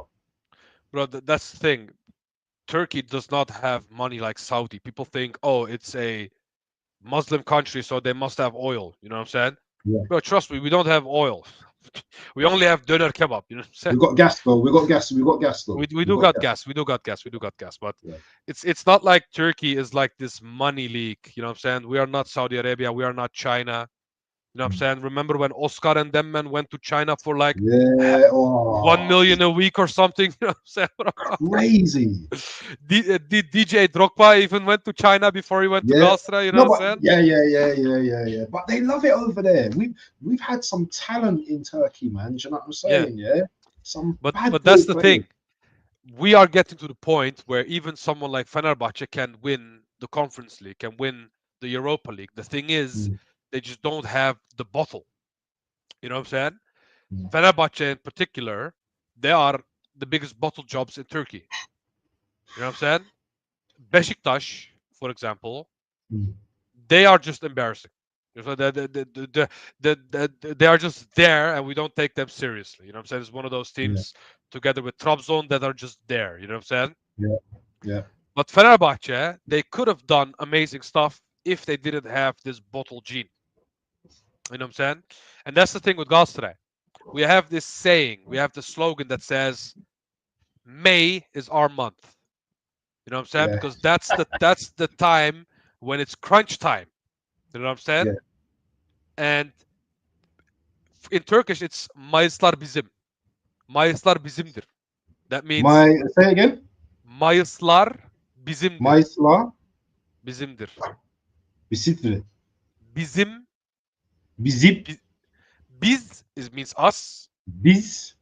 Bro, that's the thing. Turkey does not have money like Saudi. People think, oh, it's a Muslim country, so they must have oil. You know what I'm saying? Yeah. Bro, trust me, we don't have oil. We only have doner kebab. You know what I'm saying? We got gas though. We got gas. We got gas though. We We do got got gas. gas. We do got gas. We do got gas. But Yeah. it's not like Turkey is like this money league. You know what I'm saying? We are not Saudi Arabia. We are not China. You know what I'm saying? Remember when Oscar and them men went to China for like Yeah. 1 Oh, million a week or something? You know what I'm saying, bro? crazy. Did DJ Drogba even went to China before he went to Yeah. Galatasaray? You know No, what I'm but saying? yeah. But they love it over there. We've had some talent in Turkey, man. Do you know what I'm Yeah. saying? Yeah. Some bad But that's boy the players. thing. We are getting to the point where even someone like Fenerbahce can win the Conference League, can win the Europa League. The thing is, Mm, they just don't have the bottle. You know what I'm saying? mm, Fenerbahce in particular, they are the biggest bottle jobs in Turkey. You know what I'm saying? Besiktas, for example, mm. they are just embarrassing. So they are just there, and we don't take them seriously. You know what I'm saying? It's one of those Yeah. teams together with Trabzon that are just there. You know what I'm saying? Yeah. Yeah. But Fenerbahce, they could have done amazing stuff if they didn't have this bottle gene. You know what I'm saying? And that's the thing with Galatasaray. We have this saying, we have the slogan that says, May is our month. You know what I'm saying? Yeah. Because that's the time when it's crunch time. You know what I'm saying? Yeah. And in Turkish, it's Mayıslar bizim. Mayıslar bizimdir. That means My say again. Mayıslar bizimdir. Maisla Bizimdir. bisitre. Bizim, Bizip biz is means us. biz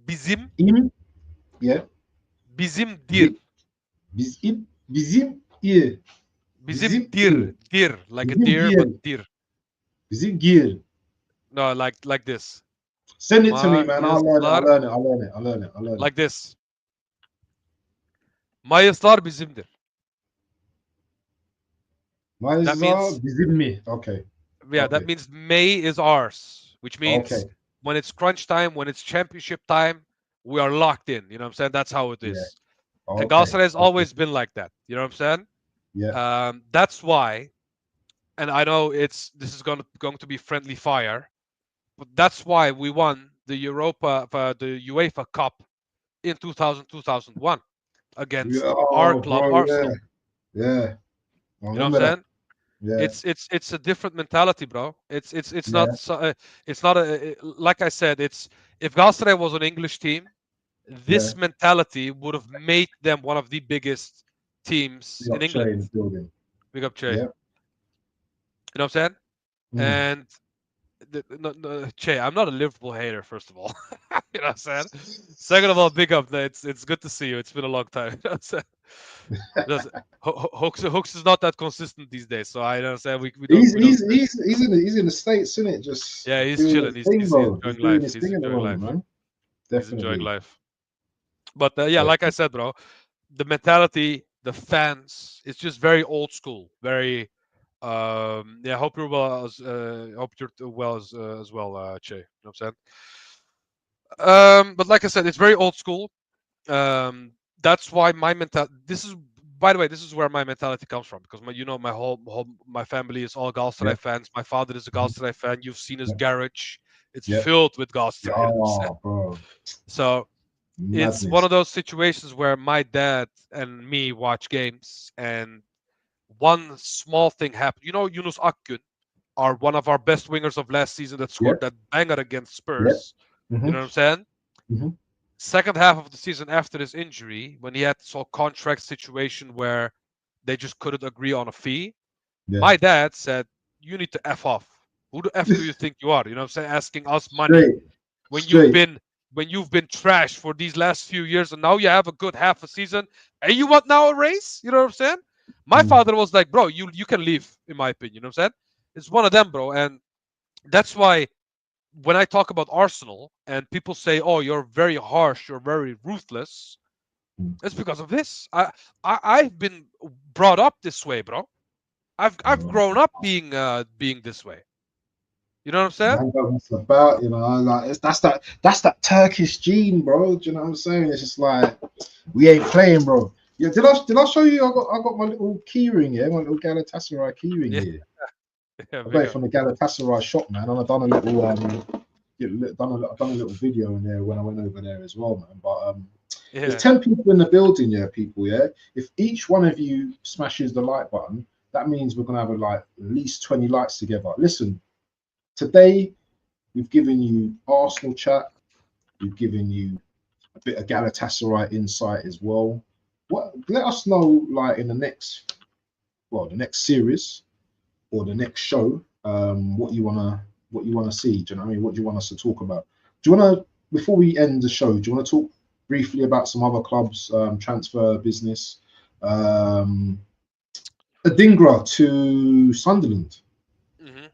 Bizim, im. Yeah. bizimdir. Bizim bizim i. Bizim i. Bizimdir. Dir. Like a Bizim deer, gir. but dir. Bizim gir. No, like this. Send it to me, man. I'll learn it. I'll Mayıslar, learn it. I'll learn it. I'll learn it. I'll learn it. like this. Mayıslar bizimdir. That Maisla means, bizim mi? Okay. yeah, that Okay. means May is ours, which Okay. means when it's crunch time, when it's championship time, we are locked in. You know what I'm saying? That's how it Yeah. is. And Okay. Galatasaray has Okay. always been like that. You know what I'm saying? Yeah. That's why, and I know this is going to be friendly fire, but that's why we won the UEFA Cup in 2001 Yeah. against our Oh, club bro. Yeah. Arsenal. Yeah. I You know what remember I'm that. saying? Yeah. It's a different mentality, bro. It's not Yeah. it's not like I said. It's if Galatasaray was an English team, Yeah. this mentality would have made them one of the biggest teams Big in up Che England. in the building. Big up Che. You Yeah. know what I'm saying? Mm. And no, Che, I'm not a Liverpool hater, first of all. You know what I'm saying? Second of all, big up. It's good to see you. It's been a long time. You know what I'm saying? Just, Hooks is not that consistent these days, so I understand we don't He's we don't. he's he's he's in the States, isn't it? Just Yeah, he's doing chilling. his thing, He's bro. He's enjoying doing life. his He's thing at the enjoying moment, life. man. He's enjoying Definitely. life. But yeah, like I Definitely. said, bro, the mentality, the fans, it's just very old school. Very. Yeah. Hope you're well. Hope you're well as well, Che. You know what I'm saying? But like I said, it's very old school. Um, that's why my mental. This is, by the way, this is where my mentality comes from because my whole my family is all Yeah. Galatasaray fans. My father is a Mhm. Galatasaray fan. You've seen his Yeah. garage. It's Yeah. filled with Galatasaray. You know what I'm saying? Oh, bro, So it's one madness. of those situations where my dad and me watch games, and one small thing happened. You know, Yunus Akgün, are one of our best wingers of last season that Yeah. scored that banger against Yeah. Spurs. You Mhm. know what I'm saying? Mhm. Second half of the season after his injury, when he had this whole contract situation where they just couldn't agree on a fee, Yeah. my dad said, "You need to f off. Who the f do you think you are? You know what I'm saying? Asking us money Straight. when you've Straight. been when you've been trashed for these last few years, and now you have a good half a season, and you want now a raise? You know what I'm saying?" My Mm. father was like, "Bro, you can leave, in my opinion." You know what I'm saying? It's one of them, bro, and that's why when I talk about Arsenal and people say, "Oh, you're very harsh, you're very ruthless," Mm. it's because of this. I've been brought up this way, bro. I've Mm. grown up being this way. You know what I'm saying? Man, that's about, like that's that Turkish gene, bro. Do you know what I'm saying? It's just like we ain't playing, bro. Yeah, did I show you? I got my little key ring here, my little Galatasaray key ring Yeah, here. yeah, I got big it up. from the Galatasaray shop, man, and I've done a little I've done a little video in there when I went over there as well, man. But there's Yeah. 10 people in the building, yeah, people, yeah. If each one of you smashes the like button, that means we're gonna have like at least 20 likes together. Listen, today we've given you Arsenal chat, we've given you a bit of Galatasaray insight as well. What let us know like in the next series or the next show, what you wanna see. Do you know what I mean? What do you want us to talk about? Do you wanna before we end the show, do you wanna talk briefly about some other clubs, transfer business? Um Adingra to Sunderland. Hmm.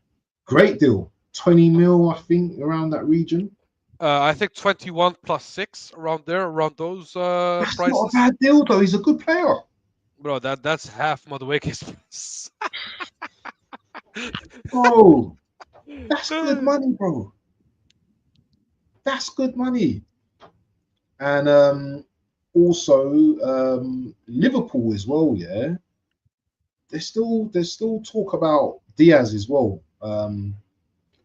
Great deal. 20 mil, I think, around that region. I think 21 plus 6 around there, around those That's not a prices, bad deal though. He's a good player. bro. That's half Madueke's price. Bro, that's good money, bro. That's good money. And also Liverpool as well, yeah. There's still talk about Diaz as well.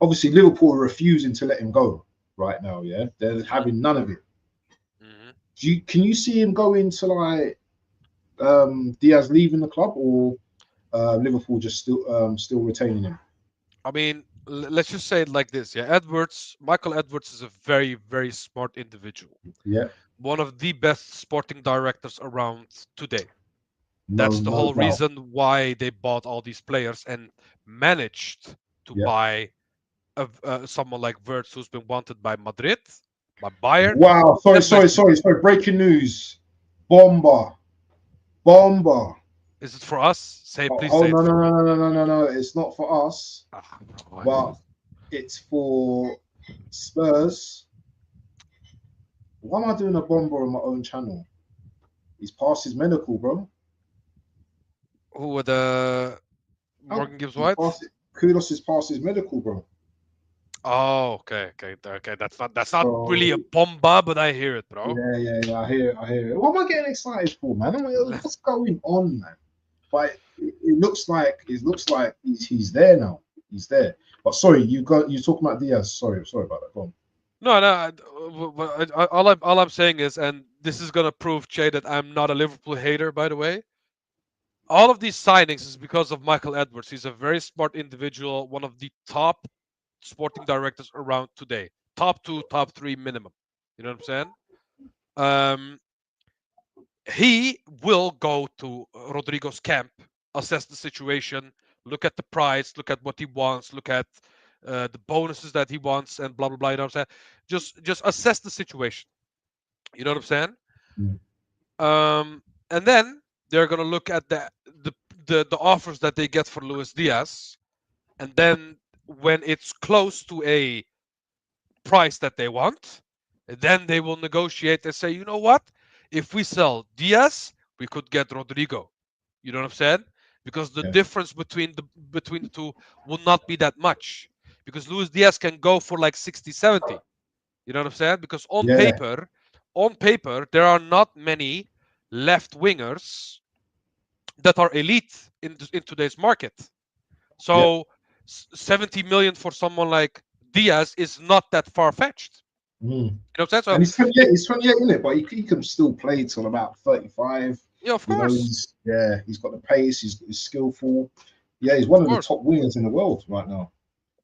Obviously Liverpool are refusing to let him go right now, yeah. They're Hmm. having none of it. Hmm. Can you see him going to like Diaz leaving the club or Liverpool just still retaining him? I mean, let's just say it like this. Yeah, Michael Edwards is a very, very smart individual. Yeah, One of the best sporting directors around today. no, That's the no whole doubt. reason why they bought all these players and managed to Yeah. buy someone like Wirtz, who's been wanted by Madrid, by Bayern, Wow. Sorry, and by sorry, City. sorry, sorry. Breaking news. Bomber. Bomber. Is it for us? Say, Oh, please oh say no, it's no, for no, us. no, no, no, no, no. It's not for us, Ah, bro, but it's for Spurs. Why am I doing a bomber on my own channel? He's past his medical, bro. who were the Oh, Morgan Gibbs he's White? past it. Kudos is past his medical, bro. Oh, okay, okay, okay. That's not So really a bomba, but I hear it, bro. yeah, yeah, yeah. I hear it. I hear it. What am I getting excited for, man? I'm like, what's going on, man? But it looks like he's there now. He's there. But sorry, you talking about Diaz. Sorry about that. Go on. No, no. All I'm saying is, and this is gonna prove, Jay, that I'm not a Liverpool hater. By the way, all of these signings is because of Michael Edwards. He's a very smart individual, one of the top sporting directors around today. Top two, top three minimum. You know what I'm saying? Um, he will go to Rodrigo's camp, assess the situation, look at the price, look at what he wants, look at the bonuses that he wants, and blah blah blah. You know what I'm saying? Just assess the situation. You know what I'm saying? Mm. And then they're gonna look at the the offers that they get for Luis Diaz, and then when it's close to a price that they want, then they will negotiate and say, you know what? If we sell Diaz, we could get Rodrigo. You know what I'm saying? Because the Yeah, difference between the two will not be that much. Because Luis Diaz can go for like 60, 70. You know what I'm saying? Because yeah, on paper, there are not many left wingers that are elite in today's market. yeah, So 70 million for someone like Diaz is not that far fetched. Mm. You know what I'm saying? So And he's 28, he's 28, isn't it? But he can still play till about 35. yeah, of You know, course, he's got the pace, he's skillful. Yeah, he's of one of the course. top wingers in the world right now.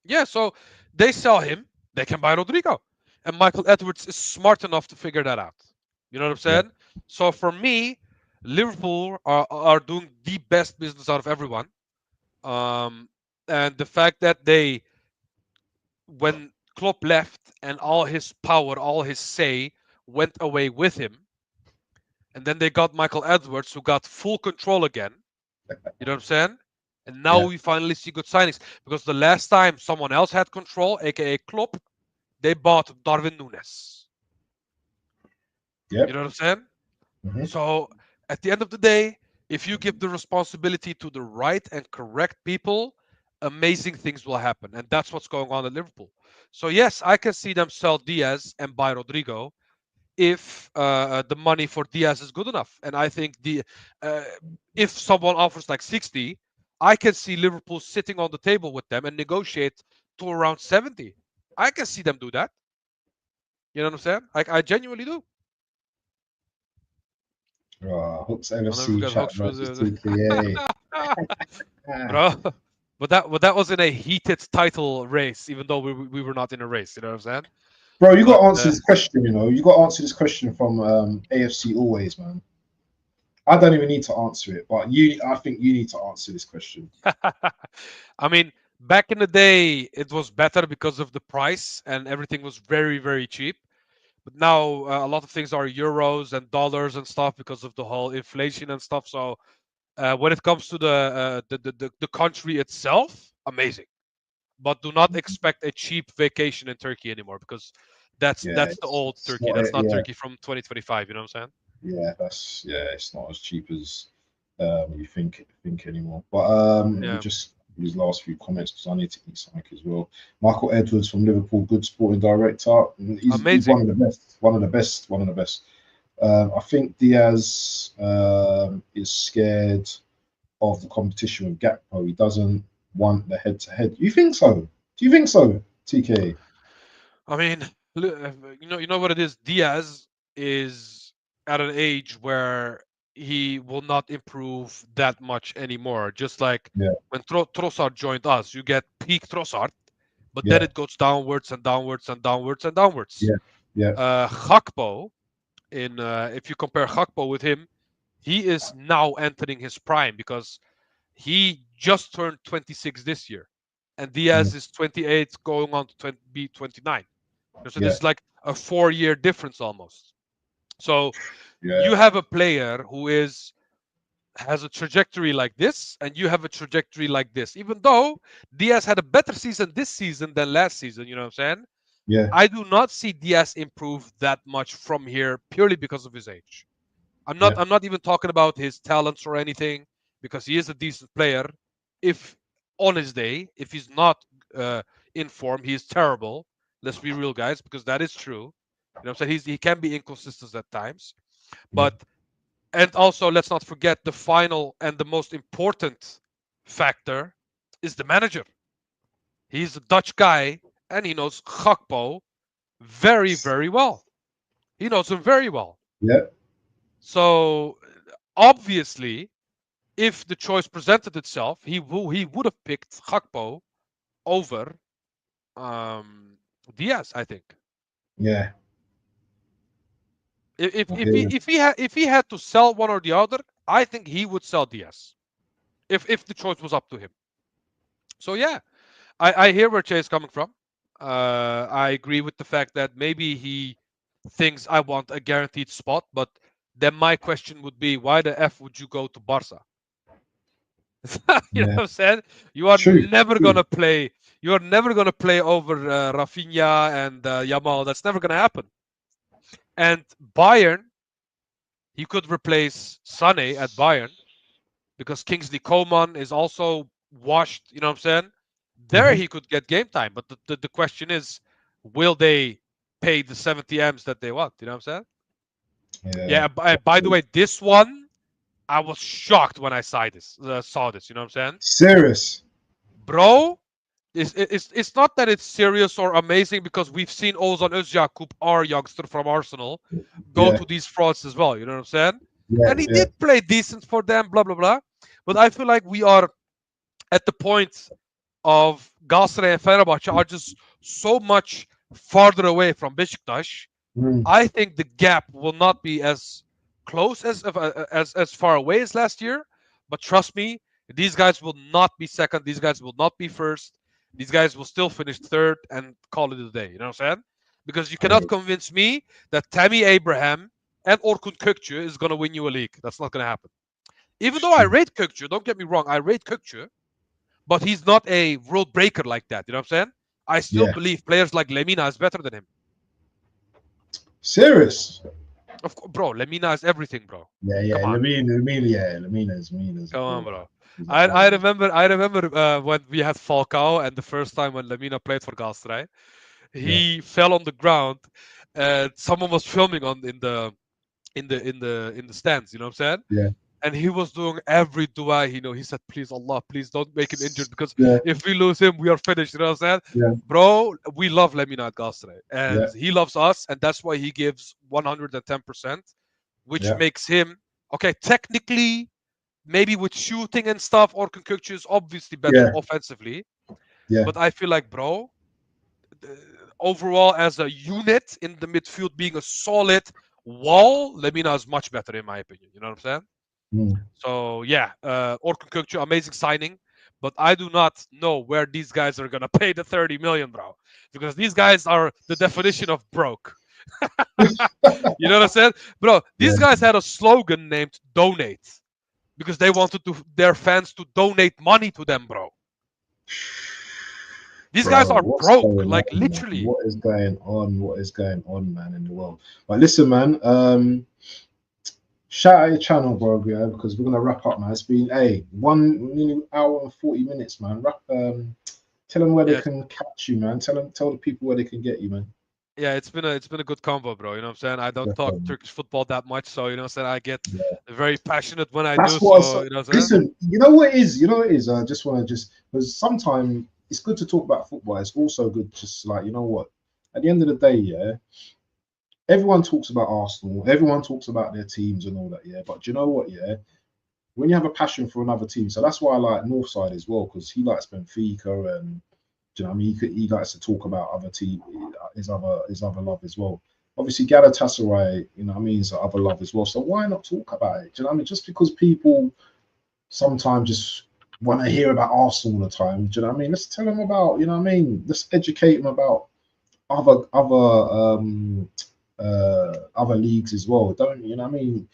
Yeah, so they sell him, they can buy Rodrigo. And Michael Edwards is smart enough to figure that out. You know what I'm Yeah, saying? So for me, Liverpool are doing the best business out of everyone. Um, and the fact that they, when Klopp left and all his power, all his say went away with him, and then they got Michael Edwards who got full control again. You know what I'm saying? And now yeah, we finally see good signings because the last time someone else had control, aka Klopp, they bought Darwin Nunes. You yep. know what I'm saying? Hmm. So at the end of the day, if you give the responsibility to the right and correct people, amazing things will happen. And that's what's going on at Liverpool. So yes, I can see them sell Diaz and buy Rodrigo if the money for Diaz is good enough. And I think uh, if someone offers like 60, I can see Liverpool sitting on the table with them and negotiate to around 70. I can see them do that. You know what I'm saying? I genuinely do. Hooks I'll never NFC forget chat Hawks for versus TKA. Ah, bro. But that was in a heated title race, even though we were not in a race. You know what I'm saying? bro, you got But to answer this question. You know, you got to answer this question from AFC always, man. I don't even need to answer it, but I think you need to answer this question. I mean, back in the day, it was better because of the price and everything was very, very cheap. But now a lot of things are euros and dollars and stuff because of the whole inflation and stuff. So when it comes to the country itself, amazing. But do not expect a cheap vacation in Turkey anymore because Yeah, that's the old it's Turkey. not. That's not Yeah, Turkey from 2025. You know what I'm saying? it's not as cheap as you think anymore. But let me Yeah, just these last few comments because I need to eat something as well. Michael Edwards from Liverpool, good sporting director. He's amazing. one of the best. One of the best. One of the best. I think Diaz is scared of the competition with Gakpo. He doesn't want the head to head. You think so? Do you think so, TK? I mean, you know what it is. Diaz is at an age where he will not improve that much anymore. Just like Yeah, when Trossard joined us, you get peak Trossard, but then yeah, it goes downwards and downwards and downwards and downwards. yeah, yeah, Gakpo, if you compare Gakpo with him, he is now entering his prime because he just turned 26 this year, and mm, Diaz is 28, going on to be 29. So this yeah, is like a 4 year difference almost. So you yeah, have a player who has a trajectory like this, and you have a trajectory like this. Even though Diaz had a better season this season than last season, you know what I'm saying? yeah, I do not see Diaz improve that much from here purely because of his age. I'm not yeah, I'm not even talking about his talents or anything because he is a decent player. If on his day, if he's not uh, in form, he is terrible. Let's be real, guys, because that is true. You know what I'm saying? He can be inconsistent at times. yeah, But and also let's not forget the final and the most important factor is the manager. He's a Dutch guy and he knows Gakpo very, very well. He knows him very well. yeah, So obviously, if the choice presented itself, he would have picked Gakpo over um, Diaz. I think yeah. if I if hear he you. if he had to sell one or the other, I think he would sell Diaz if the choice was up to him. So yeah, I hear where Jay is coming from. I agree with the fact that maybe he thinks I want a guaranteed spot, but then my question would be, why the f would you go to Barca? You know Yeah, what I'm saying? You it's are true. never True. gonna play. You are never gonna play over Rafinha and Yamal. That's never gonna happen. And Bayern, he could replace Sane at Bayern because Kingsley Coman is also washed. You know what I'm saying? There Hmm. he could get game time. But the question is, will they pay the 70 M's that they want? You know what I'm saying? Yeah. Yeah. By the way, this one I was shocked when I saw this. You know what I'm saying, Serious. bro? It's not that it's serious or amazing because we've seen Ozan Özyakup, our youngster from Arsenal, go Yeah, to these frauds as well. You know what I'm saying? yeah, And he yeah. did play decent for them, blah blah blah. But I feel like we are at the point of Galatasaray and Fenerbahce are just so much farther away from Beşiktaş. Mm, I think the gap will not be as close as far away as last year. But trust me, these guys will not be second. These guys will not be first. These guys will still finish third and call it a day. You know what I'm saying? Because you cannot correct. convince me that Tammy Abraham and Orkun Kökçü is going to win you a league. That's not going to happen. Even It's though I true. rate Kökçü, don't get me wrong, I rate Kökçü, but he's not a road breaker like that. You know what I'm saying? I still Yeah. believe players like Lemina is better than him. Serious. Of course, bro. Lemina is everything, bro. Yeah, Come yeah. on, Lemina's a come on, baller. bro. He's a I baller. remember when we had Falcao and the first time when Lemina played for Galatasaray, Yeah, he fell on the ground, and someone was filming on in the stands. You know what I'm saying? yeah, And he was doing every dua he know. He said, "Please, Allah, please don't make him injured because yeah, if we lose him, we are finished." You know what I'm saying? yeah, Bro, we love Lemina at Galatasaray, yeah, and he loves us, and that's why he gives 110%, which yeah, makes him okay. Technically, maybe with shooting and stuff, Orkun Kökçü is obviously better yeah, offensively, yeah, but I feel like, bro, the- overall as a unit in the midfield, being a solid wall, Lemina is much better in my opinion. You know what I'm saying? mm. So yeah, Orkun Kökçü, amazing signing, but I do not know where these guys are gonna pay the 30 million, bro, because these guys are the definition of broke. You know what I'm saying, bro? Yeah, These guys had a slogan named "Donate" because they wanted their fans to donate money to them, bro. These guys bro. are What's broke, going on, like man? literally. What is going on? What is going on, man, in the world? But listen, man. Shout out your channel, bro, yeah, because we're gonna wrap up, man. It's been one nearly hour and 40 minutes, man. Tell them where they Yeah, can catch you, man. Tell the people where they can get you, man. yeah, it's been a good combo, bro. You know what I'm saying? I don't talk Definitely. Turkish football that much, so you know what I'm saying. I get Yeah. very passionate when I do, That's what. so you know what I'm saying. Listen, you know what it is. You know what it is. I just want to just because sometimes it's good to talk about football. It's also good, just like you know what. At the end of the day, yeah, everyone talks about Arsenal. Everyone talks about their teams and all that, yeah. But do you know what, yeah? When you have a passion for another team, so that's why I like Northside as well because he likes Benfica and do you know what I mean? He likes to talk about other team, his other love as well. Obviously, Galatasaray, you know what I mean, is other love as well. So why not talk about it? Do you know what I mean? Just because people sometimes just want to hear about Arsenal all the time. Do you know what I mean? Let's tell them about, you know what I mean? Let's educate them about other leagues as well. Don't you know what I mean?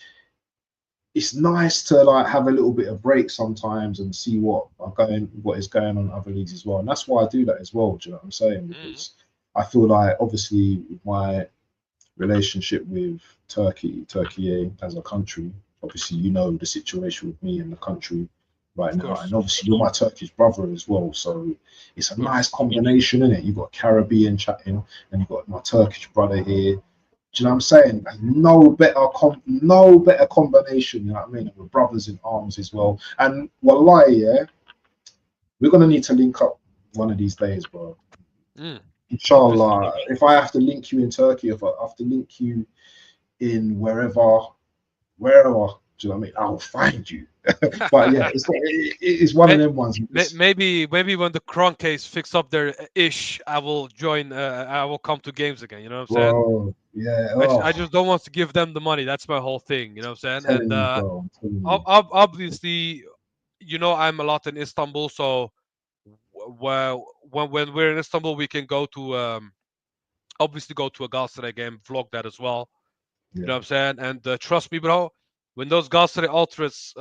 It's nice to like have a little bit of break sometimes and see what is going on in other leagues as well. And that's why I do that as well. Do you know what I'm saying? Mm, Because I feel like obviously with my relationship with Turkey as a country. Obviously, you know the situation with me in the country right of now, and course, obviously you're my Turkish brother as well. So it's of a nice course. combination, isn't it? You've got Caribbean chatting, and you've got my Turkish brother here. Do you know what I'm saying? Like, no better combination. You know what I mean? We're brothers in arms as well. And wallahi, yeah, we're gonna need to link up one of these days, bro. Mm, obviously. Inshallah, if I have to link you in Turkey, if I have to link you in wherever, do you know what I mean? I'll find you. But yeah, it's one of them ones. Maybe when the Kron case fix up their ish, I will join. I will come to games again. You know what I'm saying? Bro, yeah, I oh, just don't want to give them the money. That's my whole thing. You know what I'm saying? telling And you, bro, I'm telling you. obviously, you know, I'm a lot in Istanbul, so well, when we're in Istanbul, we can go to obviously go to a Galatasaray game, vlog that as well. You Yeah, know what I'm saying? And trust me, bro, when those Galatasaray ultras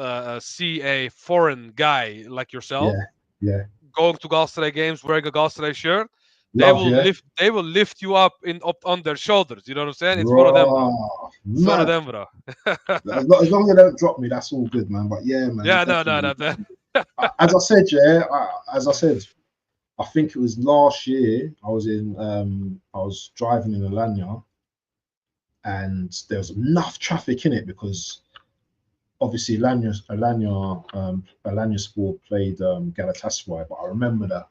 see a foreign guy like yourself yeah, yeah. going to Galatasaray games wearing a Galatasaray shirt, Love, yeah. they will lift you up on their shoulders. You know what I'm saying? It's one of them, bro. Bro, It's one of mad. them, bro. As long as they don't drop me, that's all good, man. But yeah, man, Yeah, no, no, definitely. no, man. As I said, yeah, as I said, I think it was last year. I was driving in Alanya, and there was enough traffic in it because obviously Alanya Sport played Galatasaray, but I remember that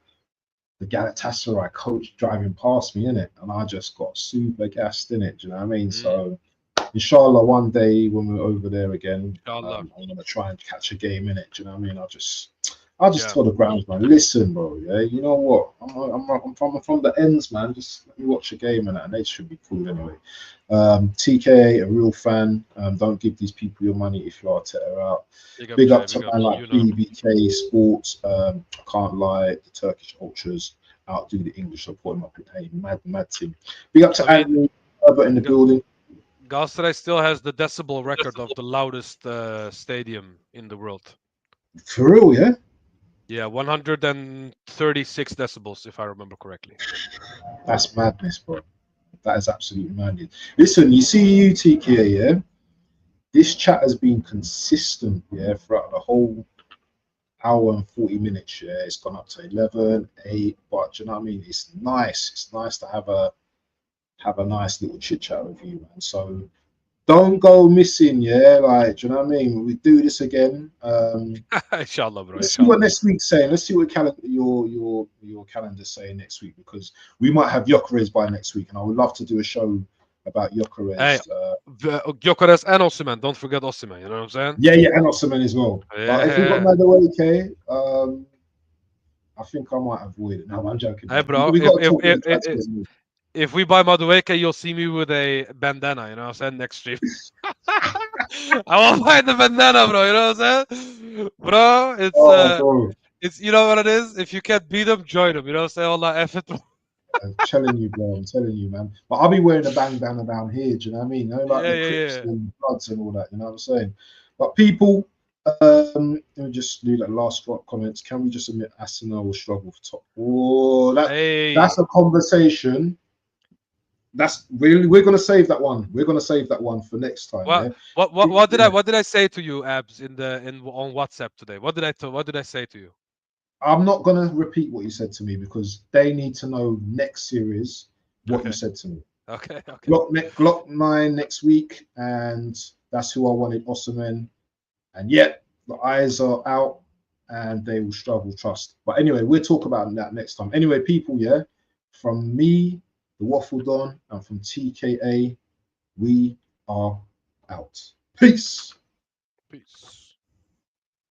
the Galatasaray coach driving past me in it, and I just got super gassed in it. Do you know what I mean? So inshallah, one day when we're over there again, Inshallah. I'm gonna try and catch a game in it. Do you know what I mean? I just Yeah. told the groundsman, listen, bro. Yeah, you know what? I'm from the ends, man. Just let me watch a game and they should be cool anyway. TK, a real fan. Don't give these people your money if you are Arteta out. Big up to Big man ups. like You know. BBK Sports. I can't lie, the Turkish ultras outdo the English. So put him up in a mad team. Big up to I mean, Anthony Herbert in the Ga- building. Galatasaray still has the decibel record of the loudest stadium in the world. For real, yeah? Yeah, 136 decibels, if I remember correctly. That's madness, bro. That is absolutely madness. Listen, you see UTK, yeah? This chat has been consistent, yeah, throughout the whole hour and 40 minutes, yeah. It's gone up to 11, 8, but you know what I mean? It's nice. It's nice to have a nice little chit chat with you, man. So don't go missing, yeah. Like, do you know what I mean? We do this again. Inshallah, bro. Let's see what Inshallah. next week's saying. Let's see what your calendar's saying next week, because we might have Gyökeres by next week, and I would love to do a show about Hey, Gyökeres. Gyökeres and Osimhen. Don't forget Osimhen. You know what I'm saying? Yeah, and Osimhen as well. But if we got Yeah. Madueke, I think I might avoid it. No, I'm joking, Hey, man. bro. We got to talk with the transfers. If we buy Madueke, you'll see me with a bandana. You know what I'm saying? Next stream. I won't buy the bandana, bro. You know what I'm saying? Bro, Oh, bro, it's you know what it is. If you can't beat them, join them. You know what I'm saying? All that effort. I'm telling you, bro. I'm telling you, man. But I'll be wearing a bandana down here. Do you know what I mean? Like the Crips Yeah. and Bloods and all that. You know what I'm saying? But people, let me just do that last drop comments. Can we just admit Arsenal will struggle for top? Oh, that's Hey, a conversation. That's really we're gonna save that one. We're gonna save that one for next time. what Yeah. I Yeah. what did I say to you, Abs, in on WhatsApp today? What did I say to you? I'm not gonna repeat what you said to me because they need to know next series what you Okay, said to me. okay. Glock 9 next week, and that's who I wanted, Osimhen. And yet the eyes are out, and they will struggle. Trust. But anyway, we'll talk about that next time. Anyway, people, yeah, from me, the Waffle Don, and from TKA, we are out. Peace. Peace.